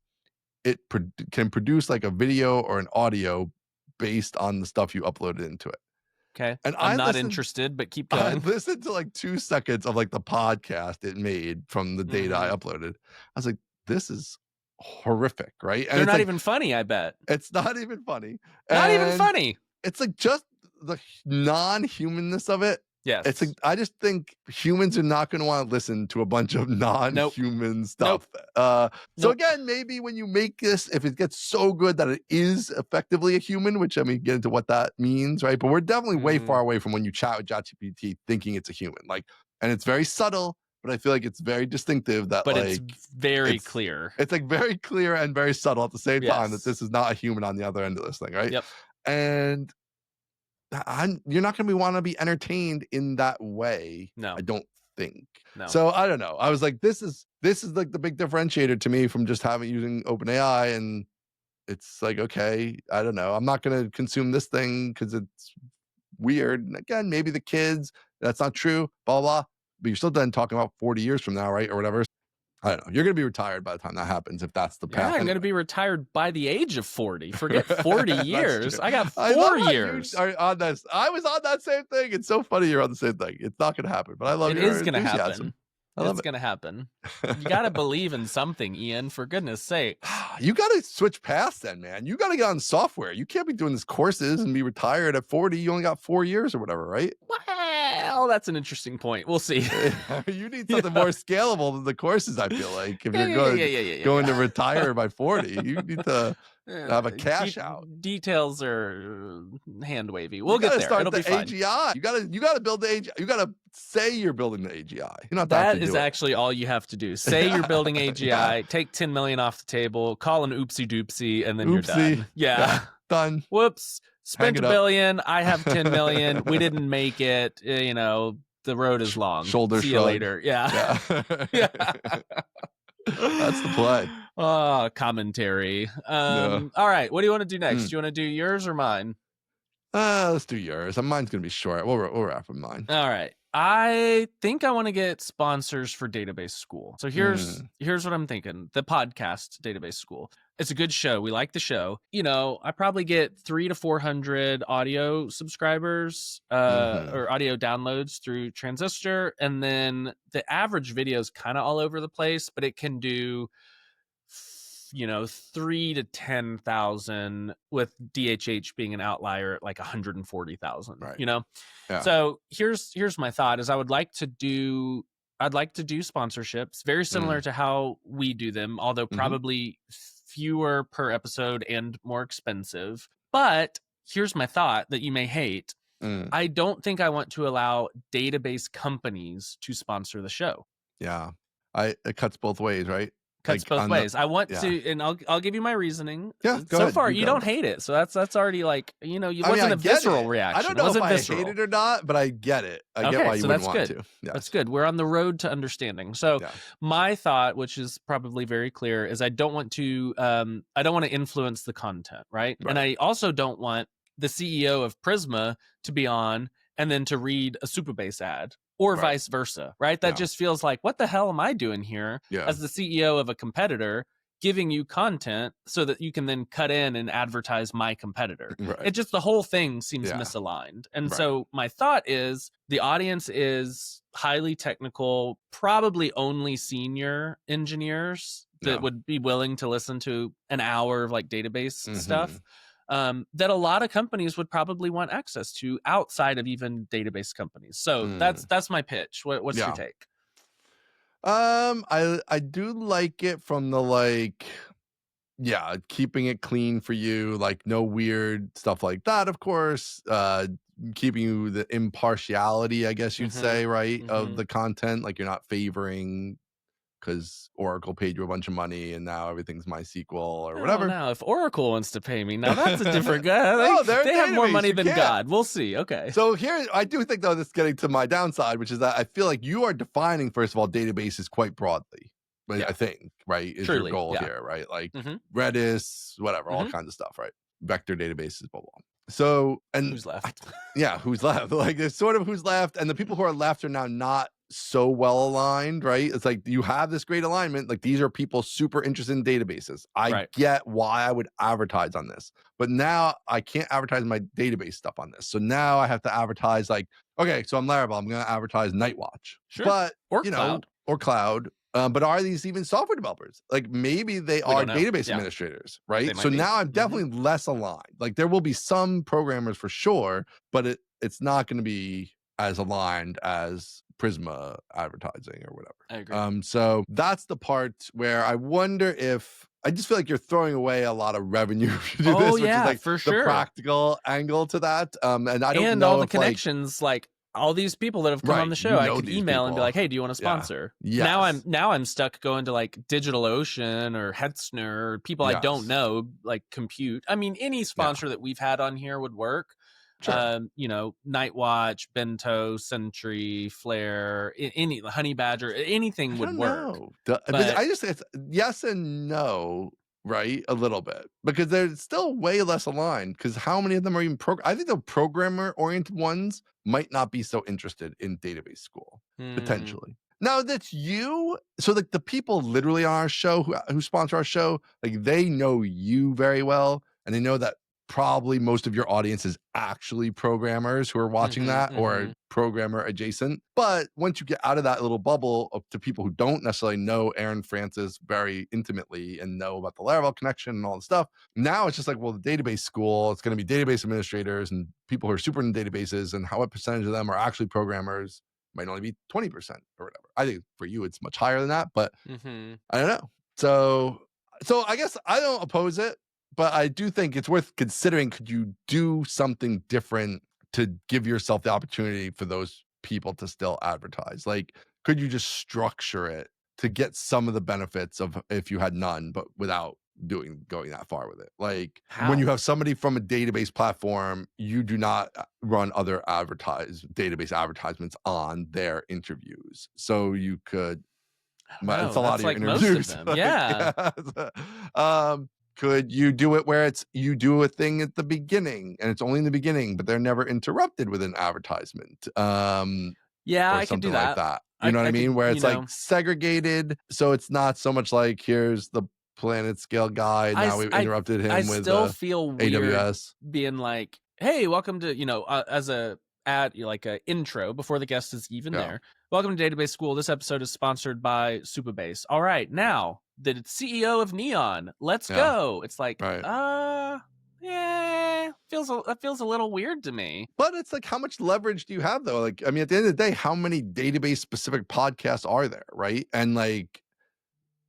it can produce like a video or an audio based on the stuff you uploaded into it. Okay. And I'm not interested, but keep going. I listened to like 2 seconds of like the podcast it made from the data I uploaded. I was like, this is horrific, right? And they're not even funny, I bet. It's not even funny. Not even funny. It's like just the non-humanness of it. Yes. It's like, I just think humans are not going to want to listen to a bunch of non-human stuff. So again, maybe when you make this, if it gets so good that it is effectively a human, which I mean, get into what that means, right? But we're definitely way far away from when you chat with ChatGPT thinking it's a human. Like, and it's very subtle, but I feel like it's very distinctive that but like it's very clear. It's like very clear and very subtle at the same time that this is not a human on the other end of this thing, right? Yep. And you're not going to want to be entertained in that way. No, I don't think. No. So I don't know. I was like, this is like the big differentiator to me from just using OpenAI, and it's like, okay, I don't know. I'm not going to consume this thing because it's weird. And again, maybe the kids, that's not true. Blah blah. But you're still done talking about 40 years from now, right, or whatever. I don't know. You're going to be retired by the time that happens if that's the path. Yeah, I'm going to be retired by the age of 40. Forget 40 years. I got 4 years. You are on this. I was on that same thing. It's so funny you're on the same thing. It's not going to happen, but I love it. It is going to happen. It's going to happen. You got to believe in something, Ian, for goodness sake. You got to switch paths then, man. You got to get on software. You can't be doing these courses and be retired at 40. You only got 4 years or whatever, right? Well, that's an interesting point. We'll see. You need something more scalable than the courses, I feel like. If you're going to retire by 40, you need to have a cash out. Details are hand wavy. We'll get there. It'll be fine. AGI. You got to build the AGI. You got to say you're building the AGI. You're not that is actually all you have to do. Say you're building AGI. Take 10 million off the table. Call an oopsie doopsie, and then you're done. Yeah. Done. Whoops. Spent $1 billion. I have 10 million. We didn't make it. The road is long. Shoulder See shrug. You later. Yeah. That's the play. Commentary. All right. What do you want to do next? Do you want to do yours or mine? Let's do yours. Mine's gonna be short. We'll wrap with mine. All right. I think I want to get sponsors for Database School. So here's what I'm thinking. The podcast Database School. It's a good show. We like the show. I probably get 300 to 400 audio subscribers or audio downloads through Transistor. And then the average video is kind of all over the place, but it can do 3 to 10,000 with DHH being an outlier at like 140,000, right. Yeah. So here's my thought is I'd like to do sponsorships very similar to how we do them, although probably fewer per episode and more expensive. But here's my thought that you may hate. Mm. I don't think I want to allow database companies to sponsor the show. Yeah. It cuts both ways, right? Cuts Like both on the ways. I want yeah. to, and I'll give you my reasoning. Yeah, go So ahead. far, You you go. don't hate it, so that's already like, you know, it I mean, wasn't I a get visceral it. reaction. I don't It know if wasn't I visceral. hate it or not, but I get it. I get Okay, why you so wouldn't that's want good. to. Yes. That's good. We're on the road to understanding. So Yeah. my thought, which is probably very clear, is I don't want to influence the content, right? And I also don't want the CEO of Prisma to be on and then to read a Supabase ad, or vice versa, right? That just feels like, what the hell am I doing here as the CEO of a competitor, giving you content so that you can then cut in and advertise my competitor? It just, the whole thing seems misaligned. And so my thought is, the audience is highly technical, probably only senior engineers that would be willing to listen to an hour of like database stuff. That a lot of companies would probably want access to outside of even database companies. So that's my pitch. What's your take? I do like it from the like, keeping it clean for you, like no weird stuff like that, of course. Keeping you the impartiality, I guess you'd say, right, of the content. Like you're not favoring because Oracle paid you a bunch of money and now everything's MySQL or whatever. Now, if Oracle wants to pay me, now that's a different guy. They have more money than God. We'll see. Okay. So here, I do think, though, this is getting to my downside, which is that I feel like you are defining, first of all, databases quite broadly. But I think, right, is your goal here, right? Like Redis, whatever, all kinds of stuff, right? Vector databases, blah, blah, blah. So, and who's left? Who's left? Like, there's sort of who's left. And the people who are left are now not so well aligned, right? It's like you have this great alignment. Like these are people super interested in databases. I get why I would advertise on this, but now I can't advertise my database stuff on this. So now I have to advertise like, okay, so I'm Laravel. I'm going to advertise Nightwatch, but or Cloud. Or Cloud. But are these even software developers? Like maybe they are database administrators, right? So now I'm definitely less aligned. Like there will be some programmers for sure, but it's not going to be as aligned as Prisma advertising or whatever. I agree. So that's the part where I wonder if I just feel like you're throwing away a lot of revenue to do this, which is like for the practical angle to that. And I don't know all the connections, like all these people that have come on the show, I could email and be like, hey, do you want to sponsor? Now I'm stuck going to like DigitalOcean or Hetzner or people I don't know, like Compute. I mean, any sponsor that we've had on here would work. Nightwatch, Bento, Sentry, Flare, any Honey Badger, anything would work. I just it's yes and no, right? A little bit, because they're still way less aligned. Because how many of them are even I think the programmer-oriented ones might not be so interested in database school potentially. Now that's you. So like the people literally on our show who sponsor our show, like they know you very well, and they know that probably most of your audience is actually programmers who are watching that or programmer adjacent. But once you get out of that little bubble to people who don't necessarily know Aaron Francis very intimately and know about the Laravel connection and all the stuff, now it's just like, well, the database school, it's going to be database administrators and people who are super into databases, and what percentage of them are actually programmers might only be 20% or whatever. I think for you, it's much higher than that, but I don't know. So I guess I don't oppose it. But I do think it's worth considering, could you do something different to give yourself the opportunity for those people to still advertise? Like, could you just structure it to get some of the benefits of if you had none, but without going that far with it? Like when you have somebody from a database platform, you do not run other database advertisements on their interviews. So you could, it's a lot of your interviews. Most of them. Could you do it where you do a thing at the beginning and it's only in the beginning, but they're never interrupted with an advertisement? I could do that. Like that. You know what I mean? Where it's like segregated. So it's not so much like, here's the planet scale guy. Now we've interrupted him with still feel weird AWS being like, hey, welcome to, as a ad, like a intro before the guest is even there. Welcome to Database School. This episode is sponsored by Supabase. All right, now the CEO of Neon, let's go. It's like, that feels a little weird to me. But it's like, how much leverage do you have though? Like, I mean, at the end of the day, how many database specific podcasts are there, right? And like,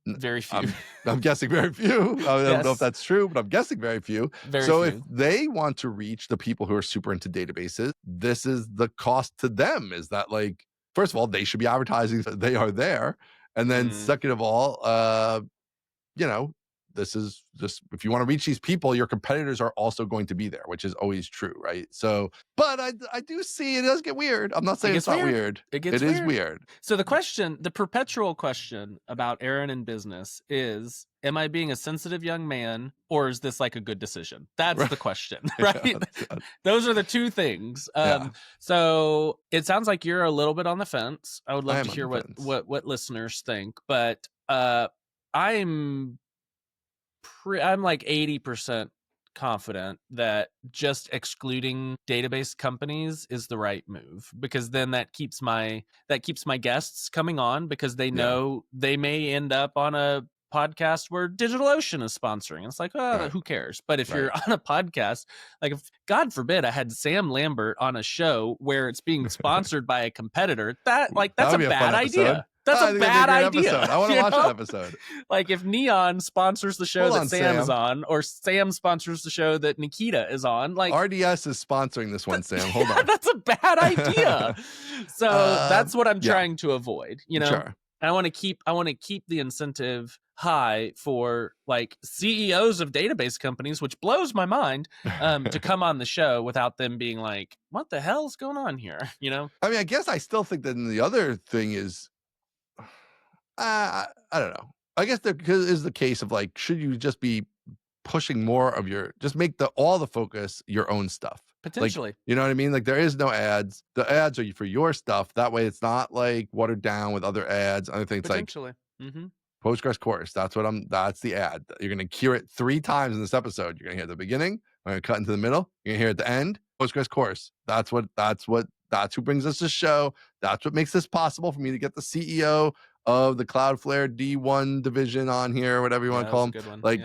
Very few. I'm guessing very few. I don't know if Yes. that's true, but I'm guessing very few. Very So if few. they want to reach the people who are super into databases, this is the cost to them, is that, like, first of all, they should be advertising that they are there. And then second of all, you know, this is just, if you want to reach these people, your competitors are also going to be there, which is always true, right? So, but I do see it does get weird. I'm not saying it's not weird. It gets weird. It is weird. weird. So the perpetual question about Aaron and business is, am I being a sensitive young man, or is this like a good decision? That's the question, right? Yeah, those are the two things. So it sounds like you're a little bit on the fence. I would love to hear what listeners think, but I'm like 80% confident that just excluding database companies is the right move, because then that keeps my guests coming on, because they know they may end up on a podcast where DigitalOcean is sponsoring. It's like, who cares? But if you're on a podcast, like, if God forbid I had Sam Lambert on a show where it's being sponsored by a competitor, that's a bad idea. That's a bad idea. I want to watch that episode. Like, if Neon sponsors the show that Sam is on, or Sam sponsors the show that Nikita is on, like, RDS is sponsoring this one, Sam. Hold on. That's a bad idea. So that's what I'm trying to avoid, you know? Sure. I want to keep the incentive high for, like, CEOs of database companies, which blows my mind, to come on the show without them being like, what the hell's going on here? You know? I mean, I guess I still think that the other thing is, I don't know. I guess there is the case of, like, should you just be pushing more of just make all the focus your own stuff? Potentially. Like, you know what I mean? Like, there is no ads. The ads are for your stuff. That way it's not like watered down with other ads, other things. Potentially. Like Postgres course. That's the ad. You're going to hear it 3 times in this episode. You're going to hear at the beginning. I'm going to cut into the middle. You're going to hear at the end. Postgres course. That's who brings us this show. That's what makes this possible for me to get the CEO of the Cloudflare D1 division on here, whatever you want to call them. Like,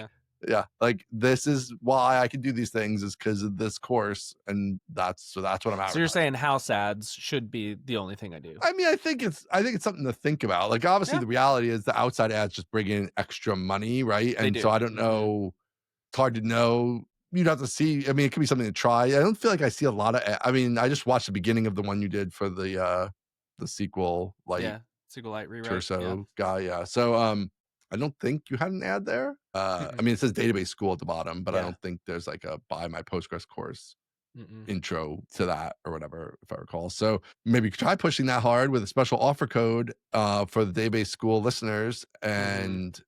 like, this is why I can do these things, is because of this course, and that's what I'm at. So you're saying house ads should be the only thing I do? I mean, I think it's something to think about. Like, obviously, the reality is the outside ads just bring in extra money, right? And so I don't know. It's hard to know. You'd have to see. I mean, it could be something to try. I don't feel like I see a lot of. I mean, I just watched the beginning of the one you did for the SQLite. SQLite rewrite. Terso guy. So I don't think you had an ad there. I mean, it says database school at the bottom, but I don't think there's like a buy my Postgres course intro to that or whatever, if I recall. So maybe try pushing that hard with a special offer code for the database school listeners, and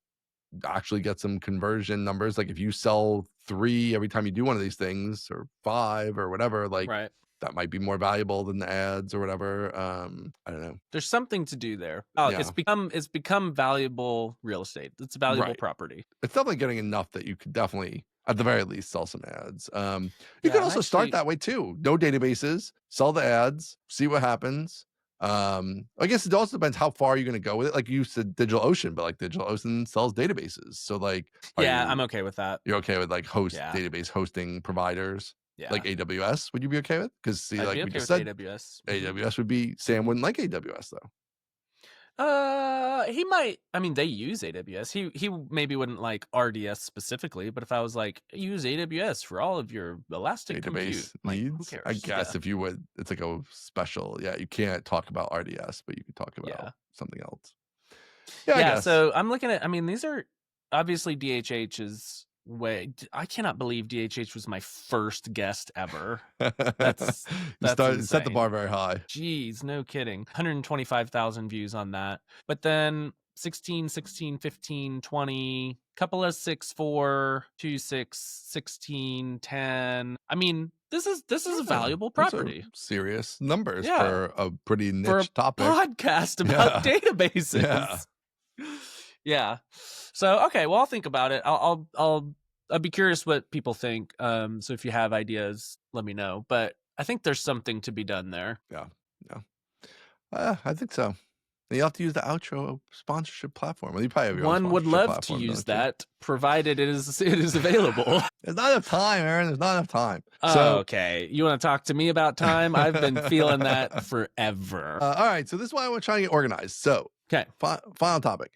actually get some conversion numbers. Like, if you sell 3 every time you do one of these things, or 5 or whatever, like, that might be more valuable than the ads or whatever. I don't know. There's something to do there. It's become valuable real estate. It's a valuable property. It's definitely getting enough that you could definitely, at the very least, sell some ads. You could also start that way too. No databases, sell the ads, see what happens. I guess it also depends how far you're going to go with it. Like, you said DigitalOcean, but like, DigitalOcean sells databases. So, like, I'm okay with that. You're okay with, like, database hosting providers? Like AWS, would you be okay with? Because see, I'd like be we okay just with said, AWS. AWS would be, Sam wouldn't like AWS though. He might. I mean, they use AWS. He maybe wouldn't like RDS specifically, but if I was like, use AWS for all of your elastic database compute, needs, like, who cares? I guess if you would, it's like a special. You can't talk about RDS, but you can talk about something else. I guess. So I'm looking at. I mean, these are obviously DHH's way. I cannot believe DHH was my first guest ever. That's set the bar very high. Jeez, no kidding. 125,000 views on that. But then 16, 16, 15, 20, couple of 6, 4, 2, 6, 16, 10. I mean, this is a valuable property. Serious numbers for a pretty niche topic. Podcast about databases. Yeah. So, okay, well, I'll think about it. I'll be curious what people think. So if you have ideas, let me know. But I think there's something to be done there. Yeah. I think so. You have to use the outro sponsorship platform. Well, you probably have your One own would love to platform, use that, provided it is available. There's not enough time, Aaron. There's not enough time. Okay. You want to talk to me about time? I've been feeling that forever. All right. So this is why I want to try to get organized. So, okay. Final topic.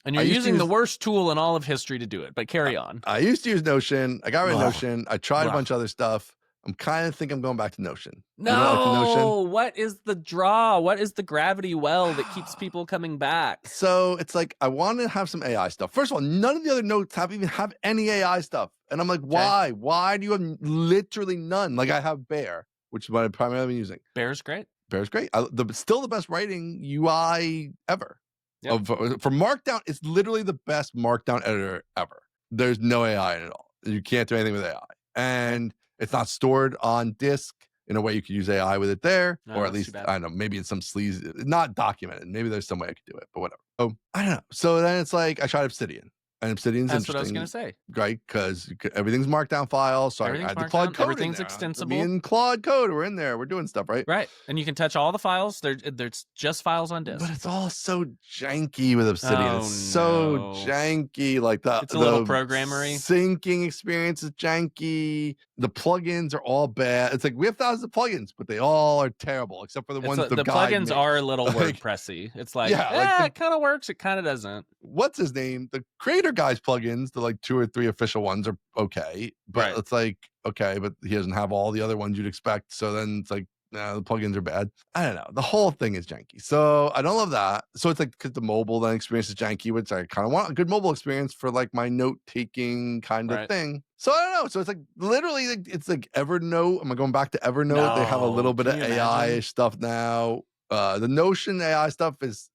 And you're using the worst tool in all of history to do it, but carry on. I used to use Notion. I got rid of Notion. I tried a bunch of other stuff. I'm kind of think I'm going back to Notion. No, you know, like the Notion? What is the draw? What is the gravity well that keeps people coming back? So it's like, I want to have some AI stuff. First of all, none of the other notes even have any AI stuff. And I'm like, why? Why do you have literally none? Like I have Bear, which is what I'm primarily using. Bear's great. Bear's great. Still the best writing UI ever. Yep. For Markdown, it's literally the best Markdown editor ever. There's no AI in it at all. You can't do anything with AI. And it's not stored on disk in a way you could use AI with it there. Or at least, I don't know, maybe in some sleaze, not documented. Maybe there's some way I could do it, but whatever. Oh, I don't know. So then it's like, I tried Obsidian. And Obsidian's That's interesting. That's what I was going to say. Right? Because everything's Markdown files. So I had the Claude Code. Everything's extensible. Me and Claude Code, we're in there. We're doing stuff, right? Right. And you can touch all the files. There's just files on disk. But it's all so janky with Obsidian. It's so janky. Like it's a little programmery. Syncing experience is janky. The plugins are all bad. It's like we have thousands of plugins, but they all are terrible, except for the ones the plugins made. Are a little WordPressy. It's like, it kind of works. It kind of doesn't. What's his name? The creator guy's plugins, the like 2 or 3 official ones are okay, but it's like, okay, but he doesn't have all the other ones you'd expect. So then it's like, nah, the plugins are bad. I don't know. The whole thing is janky. So I don't love that. So it's like, because the mobile then experience is janky, which I kind of want a good mobile experience for like my note taking kind of thing. So I don't know. So it's like literally, it's like Evernote. Am I going back to Evernote? No, they have a little bit of AI stuff now. The Notion AI stuff is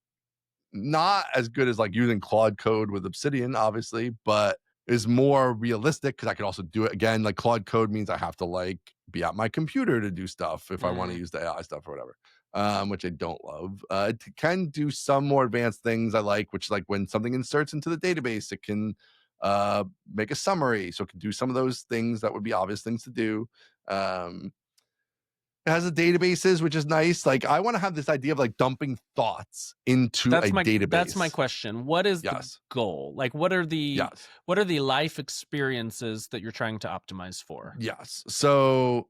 not as good as like using Claude Code with Obsidian, obviously, but is more realistic because I could also do it again. Like Claude Code means I have to like be at my computer to do stuff if I want to use the AI stuff or whatever, which I don't love. It can do some more advanced things I like, which is like when something inserts into the database, it can make a summary. So it can do some of those things that would be obvious things to do. It has the databases, which is nice. Like I want to have this idea of like dumping thoughts into a database. That's my question. What is the goal? Like what are the life experiences that you're trying to optimize for? Yes. So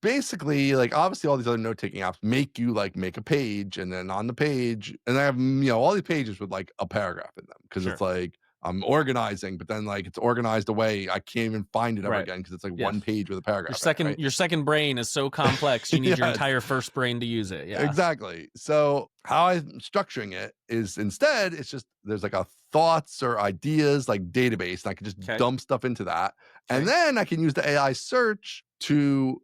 basically, like obviously all these other note-taking apps make you like make a page, and then on the page, and I have all these pages with like a paragraph in them because it's like I'm organizing, but then like it's organized away. I can't even find it ever again because it's like one page with a paragraph. Your second brain is so complex. You need your entire first brain to use it. Yeah, exactly. So how I'm structuring it is instead, it's just there's like a thoughts or ideas like database, and I can just dump stuff into that, and then I can use the AI search to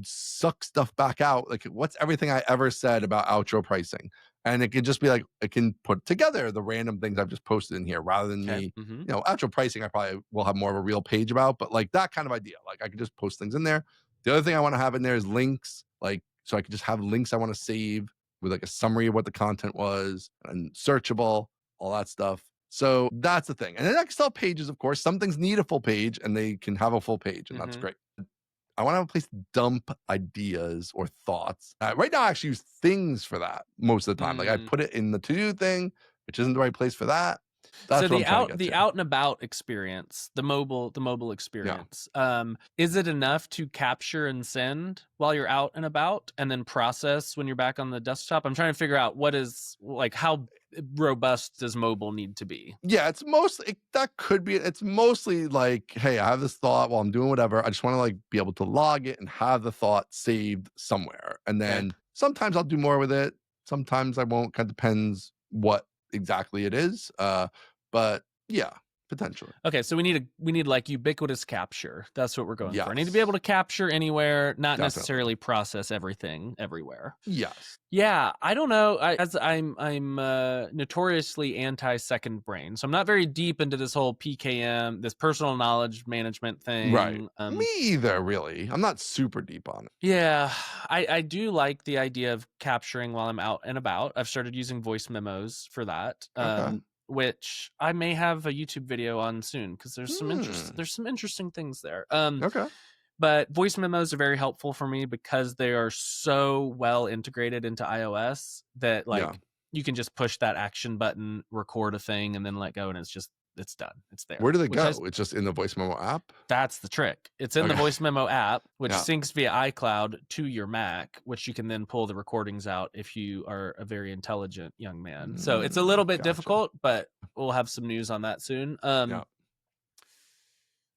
suck stuff back out. Like what's everything I ever said about outro pricing? And it can just be like, it can put together the random things I've just posted in here rather than me, outro pricing, I probably will have more of a real page about, but like that kind of idea. Like I can just post things in there. The other thing I want to have in there is links, like, so I can just have links I want to save with like a summary of what the content was and searchable, all that stuff. So that's the thing. And then I can still have pages, of course. Some things need a full page and they can have a full page, and that's great. I want to have a place to dump ideas or thoughts. Right now, I actually use things for that most of the time. Like I put it in the to-do thing, which isn't the right place for that. That's so the out and about experience, the mobile experience, is it enough to capture and send while you're out and about, and then process when you're back on the desktop? I'm trying to figure out what is like how robust does mobile need to be? Yeah, it's mostly it's mostly like, hey, I have this thought while I'm doing whatever. I just want to like be able to log it and have the thought saved somewhere. And then sometimes I'll do more with it. Sometimes I won't. Kind of depends what exactly it is. But yeah, potentially. Okay, so we need like ubiquitous capture. That's what we're going for. I need to be able to capture anywhere, not necessarily process everything everywhere. Yes. Yeah, I don't know. I'm notoriously anti second brain, so I'm not very deep into this whole PKM, this personal knowledge management thing. Right. Me either, really. I'm not super deep on it. Yeah, I do like the idea of capturing while I'm out and about. I've started using voice memos for that. Which I may have a YouTube video on soon because there's some interesting things there. But voice memos are very helpful for me because they are so well integrated into iOS that like you can just push that action button, record a thing, and then let go, and it's it's done. It's there. Where do they go? It's just in the voice memo app? That's the trick. It's in the voice memo app, which Yeah. syncs via iCloud to your Mac, which you can then pull the recordings out if you are a very intelligent young man. So it's a little bit difficult, but we'll have some news on that soon. Yeah.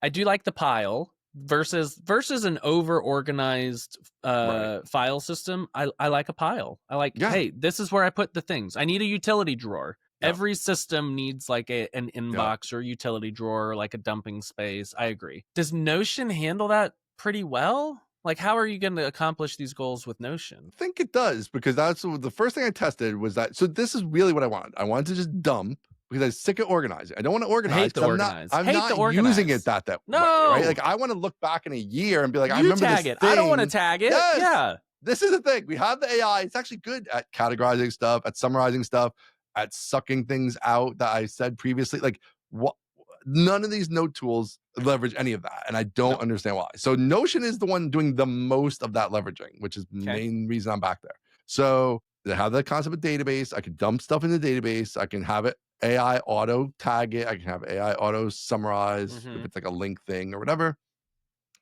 I do like the pile versus an over organized file system. I like a pile. I like, hey, this is where I put the things. I need a utility drawer. Yep. Every system needs like an inbox or utility drawer, or like a dumping space. I agree. Does Notion handle that pretty well? Like, how are you going to accomplish these goals with Notion? I think it does, because that's the first thing I tested was that. So this is really what I wanted. I wanted to just dump, because I'm sick of organizing. I don't want to organize. I hate the organize. I'm not using it that way, right? Like, I want to look back in a year and be like, I remember tag this it. thing. I don't want to tag it. Yes. Yeah. This is the thing. We have the AI. It's actually good at categorizing stuff, at summarizing stuff, at sucking things out that I said previously. Like, what? None of these note tools leverage any of that, and I don't understand why. So Notion is the one doing the most of that leveraging, which is the main reason I'm back there. So they have the concept of database. I can dump stuff in the database. I can have it AI auto tag it. I can have AI auto summarize if it's like a link thing or whatever.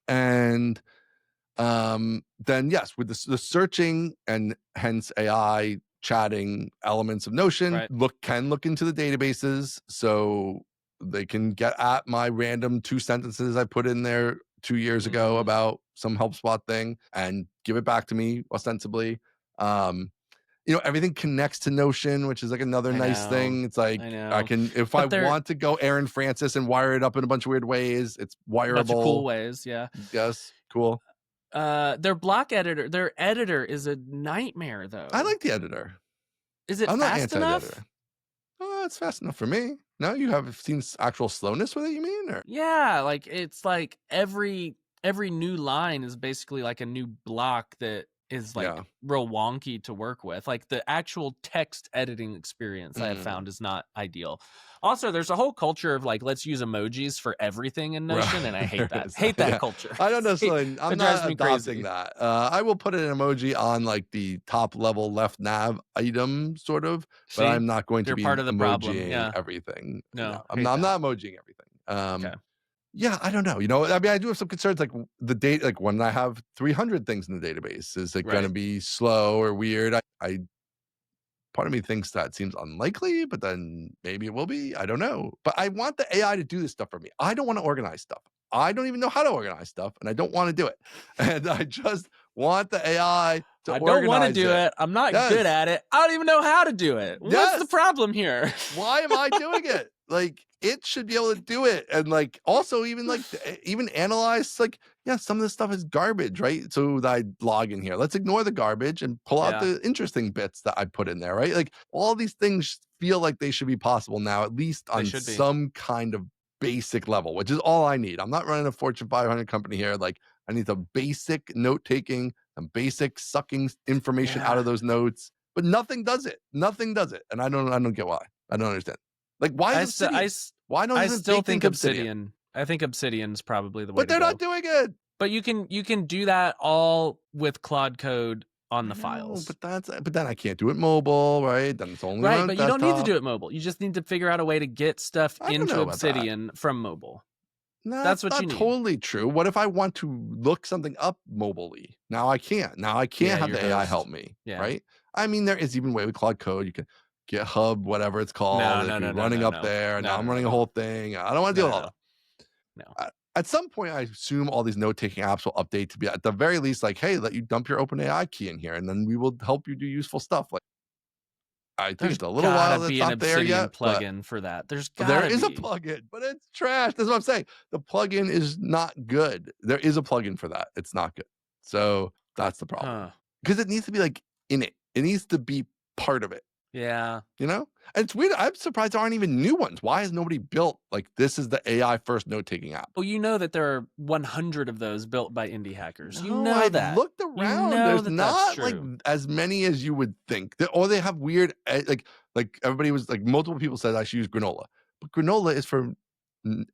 And then yes, with the searching and hence AI chatting elements of Notion, can look into the databases, so they can get at my random 2 sentences I put in there 2 years ago about some HelpSpot thing and give it back to me ostensibly. Everything connects to Notion, which is like another nice thing. It's like I can, if I want to go Aaron Francis and wire it up in a bunch of weird ways, it's wireable. A bunch of cool ways, yeah. Yes, cool. Their block editor, their editor is a nightmare, though. I like the editor. Is it fast enough? Oh, it's fast enough for me. No, you have seen actual slowness with it, you mean? Or? Yeah, like it's like every new line is basically like a new block that is like real wonky to work with. Like the actual text editing experience I have found is not ideal. Also, there's a whole culture of like, let's use emojis for everything in Notion, and I hate that. Hate that culture. I don't necessarily. I'm not adopting that. I will put an emoji on like the top level left nav item, sort of, but I'm not going to be part of the problem. Everything. No, I'm not emojiing everything. Yeah, I don't know. I mean, I do have some concerns, like the date, like when I have 300 things in the database, is it going to be slow or weird? I part of me thinks that seems unlikely, but then maybe it will be. I don't know. But I want the AI to do this stuff for me. I don't want to organize stuff. I don't even know how to organize stuff, and I don't want to do it. And I just want the AI to organize it. I don't want to do it. I'm not good at it. I don't even know how to do it. What's the problem here? Why am I doing it? Like, it should be able to do it. And like, also even analyze, like, some of this stuff is garbage, right? So that I log in here. Let's ignore the garbage and pull out the interesting bits that I put in there, right? Like, all these things feel like they should be possible now, at least on some kind of basic level, which is all I need. I'm not running a Fortune 500 company here. Like, I need some basic note taking, some basic sucking information out of those notes, but nothing does it. Nothing does it. And I don't get why. I don't understand. Like, why is why don't I still think Obsidian? I think Obsidian's probably the way. But they're not doing it. But you can do that all with Claude Code on the files. But then I can't do it mobile, right? Then it's only right. But you don't need to do it mobile. You just need to figure out a way to get stuff into Obsidian from mobile. No, that's what you need. Totally true. What if I want to look something up mobilely? Now I can't. Now I can't have the AI help me. Right? I mean, there is even a way with Claude Code. You can GitHub, whatever it's called, running up there. Now I'm running a whole thing. I don't want to deal with all that. No. At some point, I assume all these note-taking apps will update to be at the very least like, hey, let you dump your OpenAI key in here, and then we will help you do useful stuff. Like, I think it's a little while that's not there yet. Plugin for that. There is a plugin, but it's trash. That's what I'm saying. The plugin is not good. There is a plugin for that. It's not good. So that's the problem. Because it needs to be like in it. It needs to be part of it. Yeah. And it's weird. I'm surprised there aren't even new ones. Why has nobody built, like, this is the AI first note-taking app? Well, that there are 100 of those built by indie hackers. I've looked around. There's not like as many as you would think. Or they have weird, like everybody was like, multiple people said I should use Granola. But Granola is for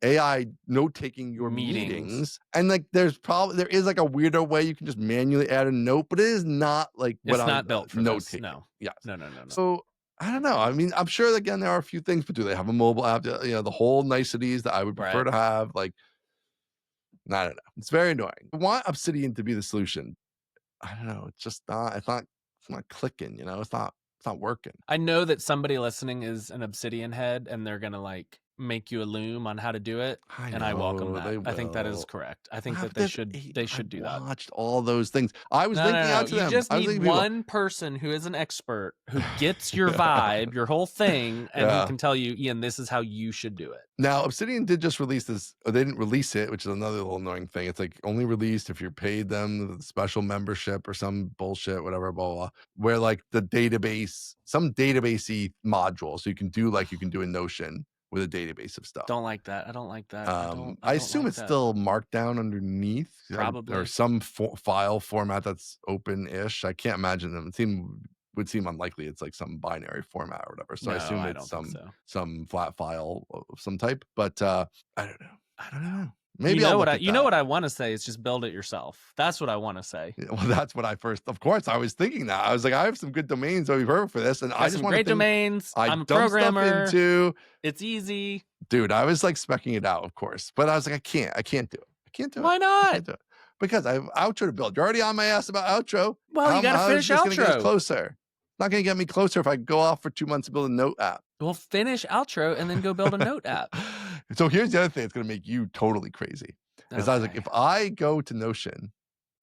AI note-taking your meetings. And like, there is like a weirder way you can just manually add a note, but it is not like it's not built for note-taking. No. Yes. No. So I don't know. I mean, I'm sure again there are a few things, but do they have a mobile app? The whole niceties that I would prefer Right. to have. Like, I don't know. It's very annoying. I want Obsidian to be the solution. I don't know. It's just not. It's not clicking. It's not working. I know that somebody listening is an Obsidian head, and they're gonna like make you a loom on how to do it, I and I welcome know that. they I think that is will. correct. I think Ah, that but they there's should eight. they I've should do that. watched all those things. I was No, no, linking no. out to You them. just I was need linking people. one person who is an expert who gets your vibe, your whole thing, and who Yeah. can tell you, Ian, this is how you should do it. Now, Obsidian did just release this. Or they didn't release it, which is another little annoying thing. It's like only released if you're paid them the special membership or some bullshit, whatever, blah, blah, blah. Where like the database, some databasey module, so you can do in Notion with a database of stuff. Don't like that. I don't like that. I don't assume like it's that. still markdown underneath, or Probably. some file format that's open-ish. I can't imagine them. Would seem unlikely. It's like some binary format or whatever. So I No, assume I it's don't think so. some flat file of some type. But I don't know. I don't know. Maybe I'll look at You know that. what I want to say is just build it yourself. That's what I want to say. Yeah, well, that's what of course, I was thinking that. I was like, I have some good domains that we've heard for this, and I just want great domains. I'm a dump stuff programmer. into. It's easy, dude. I was like specking it out, of course, but I was like, I can't do it. I can't do it. Why not? I can't do it because I have outro to build. You're already on my ass about outro. Well, you got to finish outro. Gonna get us outro. closer. It's not going to get me closer if I go off for 2 months to build a note app. Well, finish outro and then go build a note app. So here's the other thing that's going to make you totally crazy. Is I was like, if I go to Notion,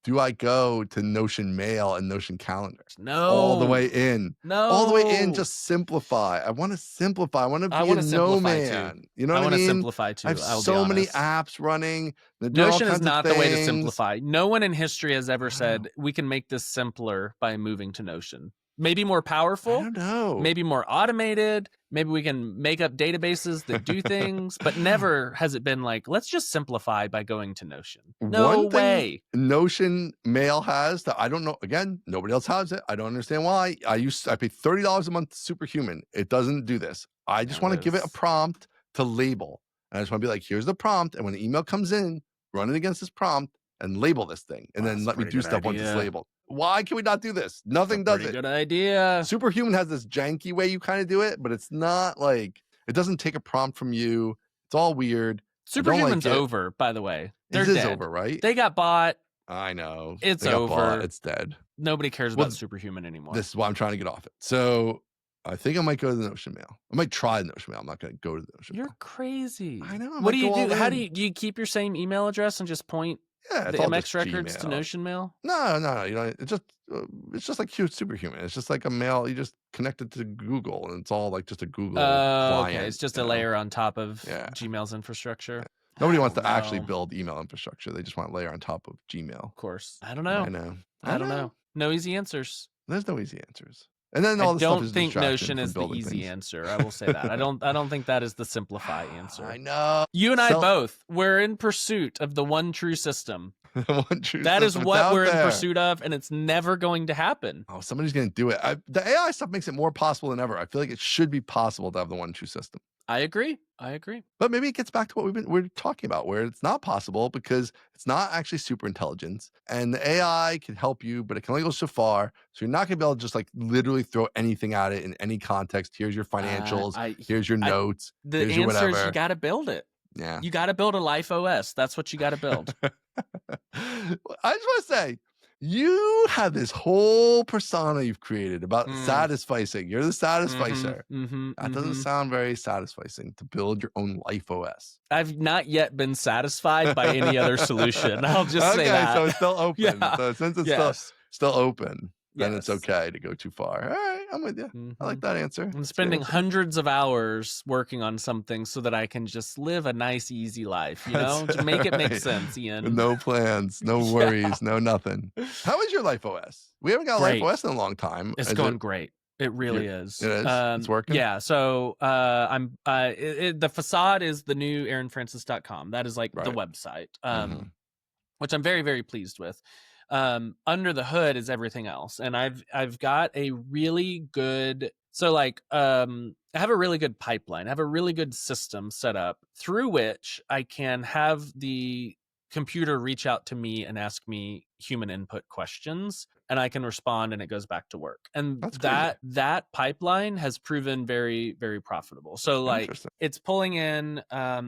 do I go to Notion Mail and Notion Calendars? No. All the way in. No. All the way in, just simplify. I want to simplify. I want to be a no man. Too. You know what I mean? I want to simplify too. I have so many apps running. Notion is not the way to simplify. No one in history has ever said, we can make this simpler by moving to Notion. Maybe more powerful. I don't know. Maybe more automated. Maybe we can make up databases that do things, but never has it been like, let's just simplify by going to Notion. No way. Notion Mail has that I don't know. Again, nobody else has it. I don't understand why. I pay $30 a month to Superhuman. It doesn't do this. I just want to give it a prompt to label. And I just want to be like, here's the prompt. And when the email comes in, run it against this prompt and label this thing. And then let me do stuff once it's labeled. Why can we not do this? Nothing does it. Good idea. Superhuman has this janky way you kind of do it, but it's not like, it doesn't take a prompt from you. It's all weird. Superhuman's over, by the way. It is over, right? They got bought. I know. It's over. It's dead. Nobody cares about Superhuman anymore. This is why I'm trying to get off it. So I think I might go to the Notion Mail. I might try the Notion Mail. I'm not going to go to the Notion Mail. You're crazy. I know. What do you do? How do you keep your same email address and just point the MX records to Notion Mail? No. It's just like Superhuman. It's just like a mail. You just connect it to Google, and it's all like just a Google client. Okay. It's just a layer on top of Gmail's infrastructure. Yeah. Nobody wants to actually build email infrastructure. They just want to layer on top of Gmail. Of course. I don't know. I don't know. No easy answers. There's no easy answers. And then all the stuff is I don't think Notion is the easy answer. I will say that. I don't think that is the simplify answer. I know. You and I both, we're in pursuit of the one true system. That is what we're in pursuit of, and it's never going to happen. Oh, somebody's going to do it. The AI stuff makes it more possible than ever. I feel like it should be possible to have the one true system. I agree. But maybe it gets back to what we're talking about, where it's not possible because it's not actually super intelligence, and the AI can help you, but it can only go so far. So you're not going to be able to just like literally throw anything at it in any context. Here's your financials. Here's your notes. The here's answer is you got to build it. Yeah. You got to build a LifeOS. That's what you got to build. I just want to say, you have this whole persona you've created about satisficing. You're the satisficer. That doesn't sound very satisficing to build your own LifeOS. I've not yet been satisfied by any other solution. I'll just say that. So it's still open. So since it's still open, then it's okay to go too far. All right, I'm with you. I like that answer. I'm spending hundreds of hours working on something so that I can just live a nice, easy life, to make it make sense, Ian. No plans, no worries, no nothing. How is your LifeOS? We haven't got LifeOS in a long time. It's going great. It really is. It is? It's working? Yeah. So the facade is the new aaronfrancis.com. That is like the website, which I'm very, very pleased with. Under the hood is everything else, and I've got a really good I have a really good pipeline. I have a really good system set up through which I can have the computer reach out to me and ask me human input questions, and I can respond and it goes back to work. And That's crazy. that pipeline has proven very, very profitable. So like it's pulling in all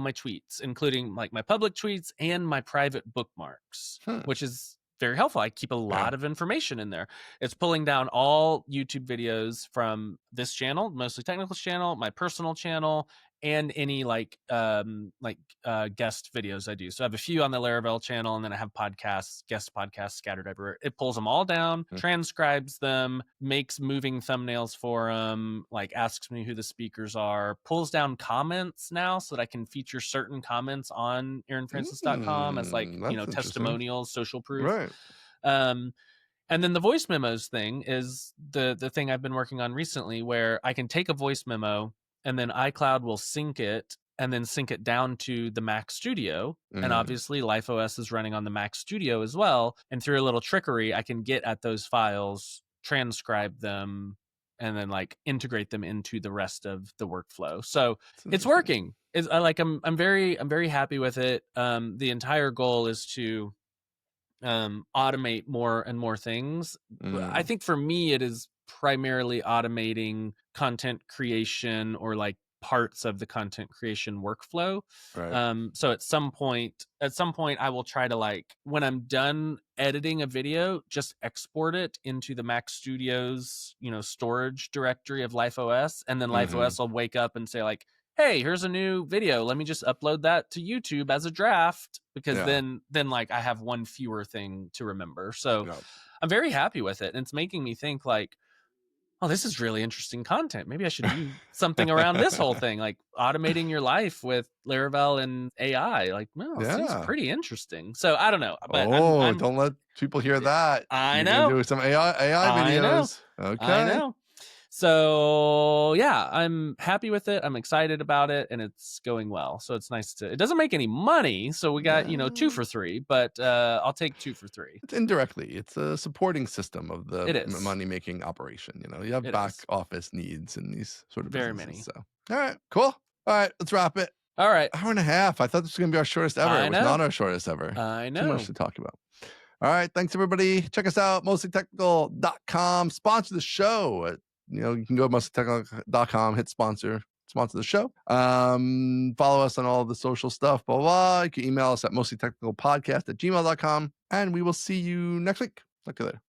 my tweets, including like my public tweets and my private bookmarks, which is very helpful. I keep a lot of information in there. It's pulling down all YouTube videos from this channel, Mostly Technical channel, my personal channel, and any guest videos I do. So I have a few on the Laravel channel, and then I have guest podcasts scattered everywhere. It pulls them all down, transcribes them, makes moving thumbnails for them, like asks me who the speakers are, pulls down comments now so that I can feature certain comments on aaronfrancis.com as testimonials, social proof. Right. And then the voice memos thing is the thing I've been working on recently, where I can take a voice memo and then iCloud will sync it and then sync it down to the Mac Studio. And obviously LifeOS is running on the Mac Studio as well. And through a little trickery, I can get at those files, transcribe them, and then like integrate them into the rest of the workflow. So it's working. I'm very happy with it. The entire goal is to automate more and more things. I think for me, it is primarily automating content creation or like parts of the content creation workflow. Right. So at some point I will try to, like, when I'm done editing a video, just export it into the Mac Studio's, storage directory of LifeOS. And then LifeOS will wake up and say like, hey, here's a new video. Let me just upload that to YouTube as a draft, because then like I have one fewer thing to remember. So I'm very happy with it. And it's making me think like, oh, this is really interesting content. Maybe I should do something around this whole thing, like automating your life with Laravel and AI. Like, no, it seems pretty interesting. So I don't know. But I'm don't let people hear that. I You're know. gonna do some AI videos. Okay. I know. So yeah, I'm happy with it. I'm excited about it, and it's going well. So it's nice it doesn't make any money. So we got, 2 for 3, but I'll take 2 for 3. It's indirectly. It's a supporting system of the money-making operation. You have back office needs in these sort of businesses. Very many. So, all right, cool. All right, let's wrap it. All right. Hour and a half. I thought this was going to be our shortest ever. It was not our shortest ever. I know. Too much to talk about. All right. Thanks, everybody. Check us out, mostlytechnical.com. Sponsor the show. You can go to mostlytechnical.com, hit sponsor the show. Follow us on all the social stuff, blah, blah. You can email us at mostlytechnicalpodcast@gmail.com. And we will see you next week. Talk to you later.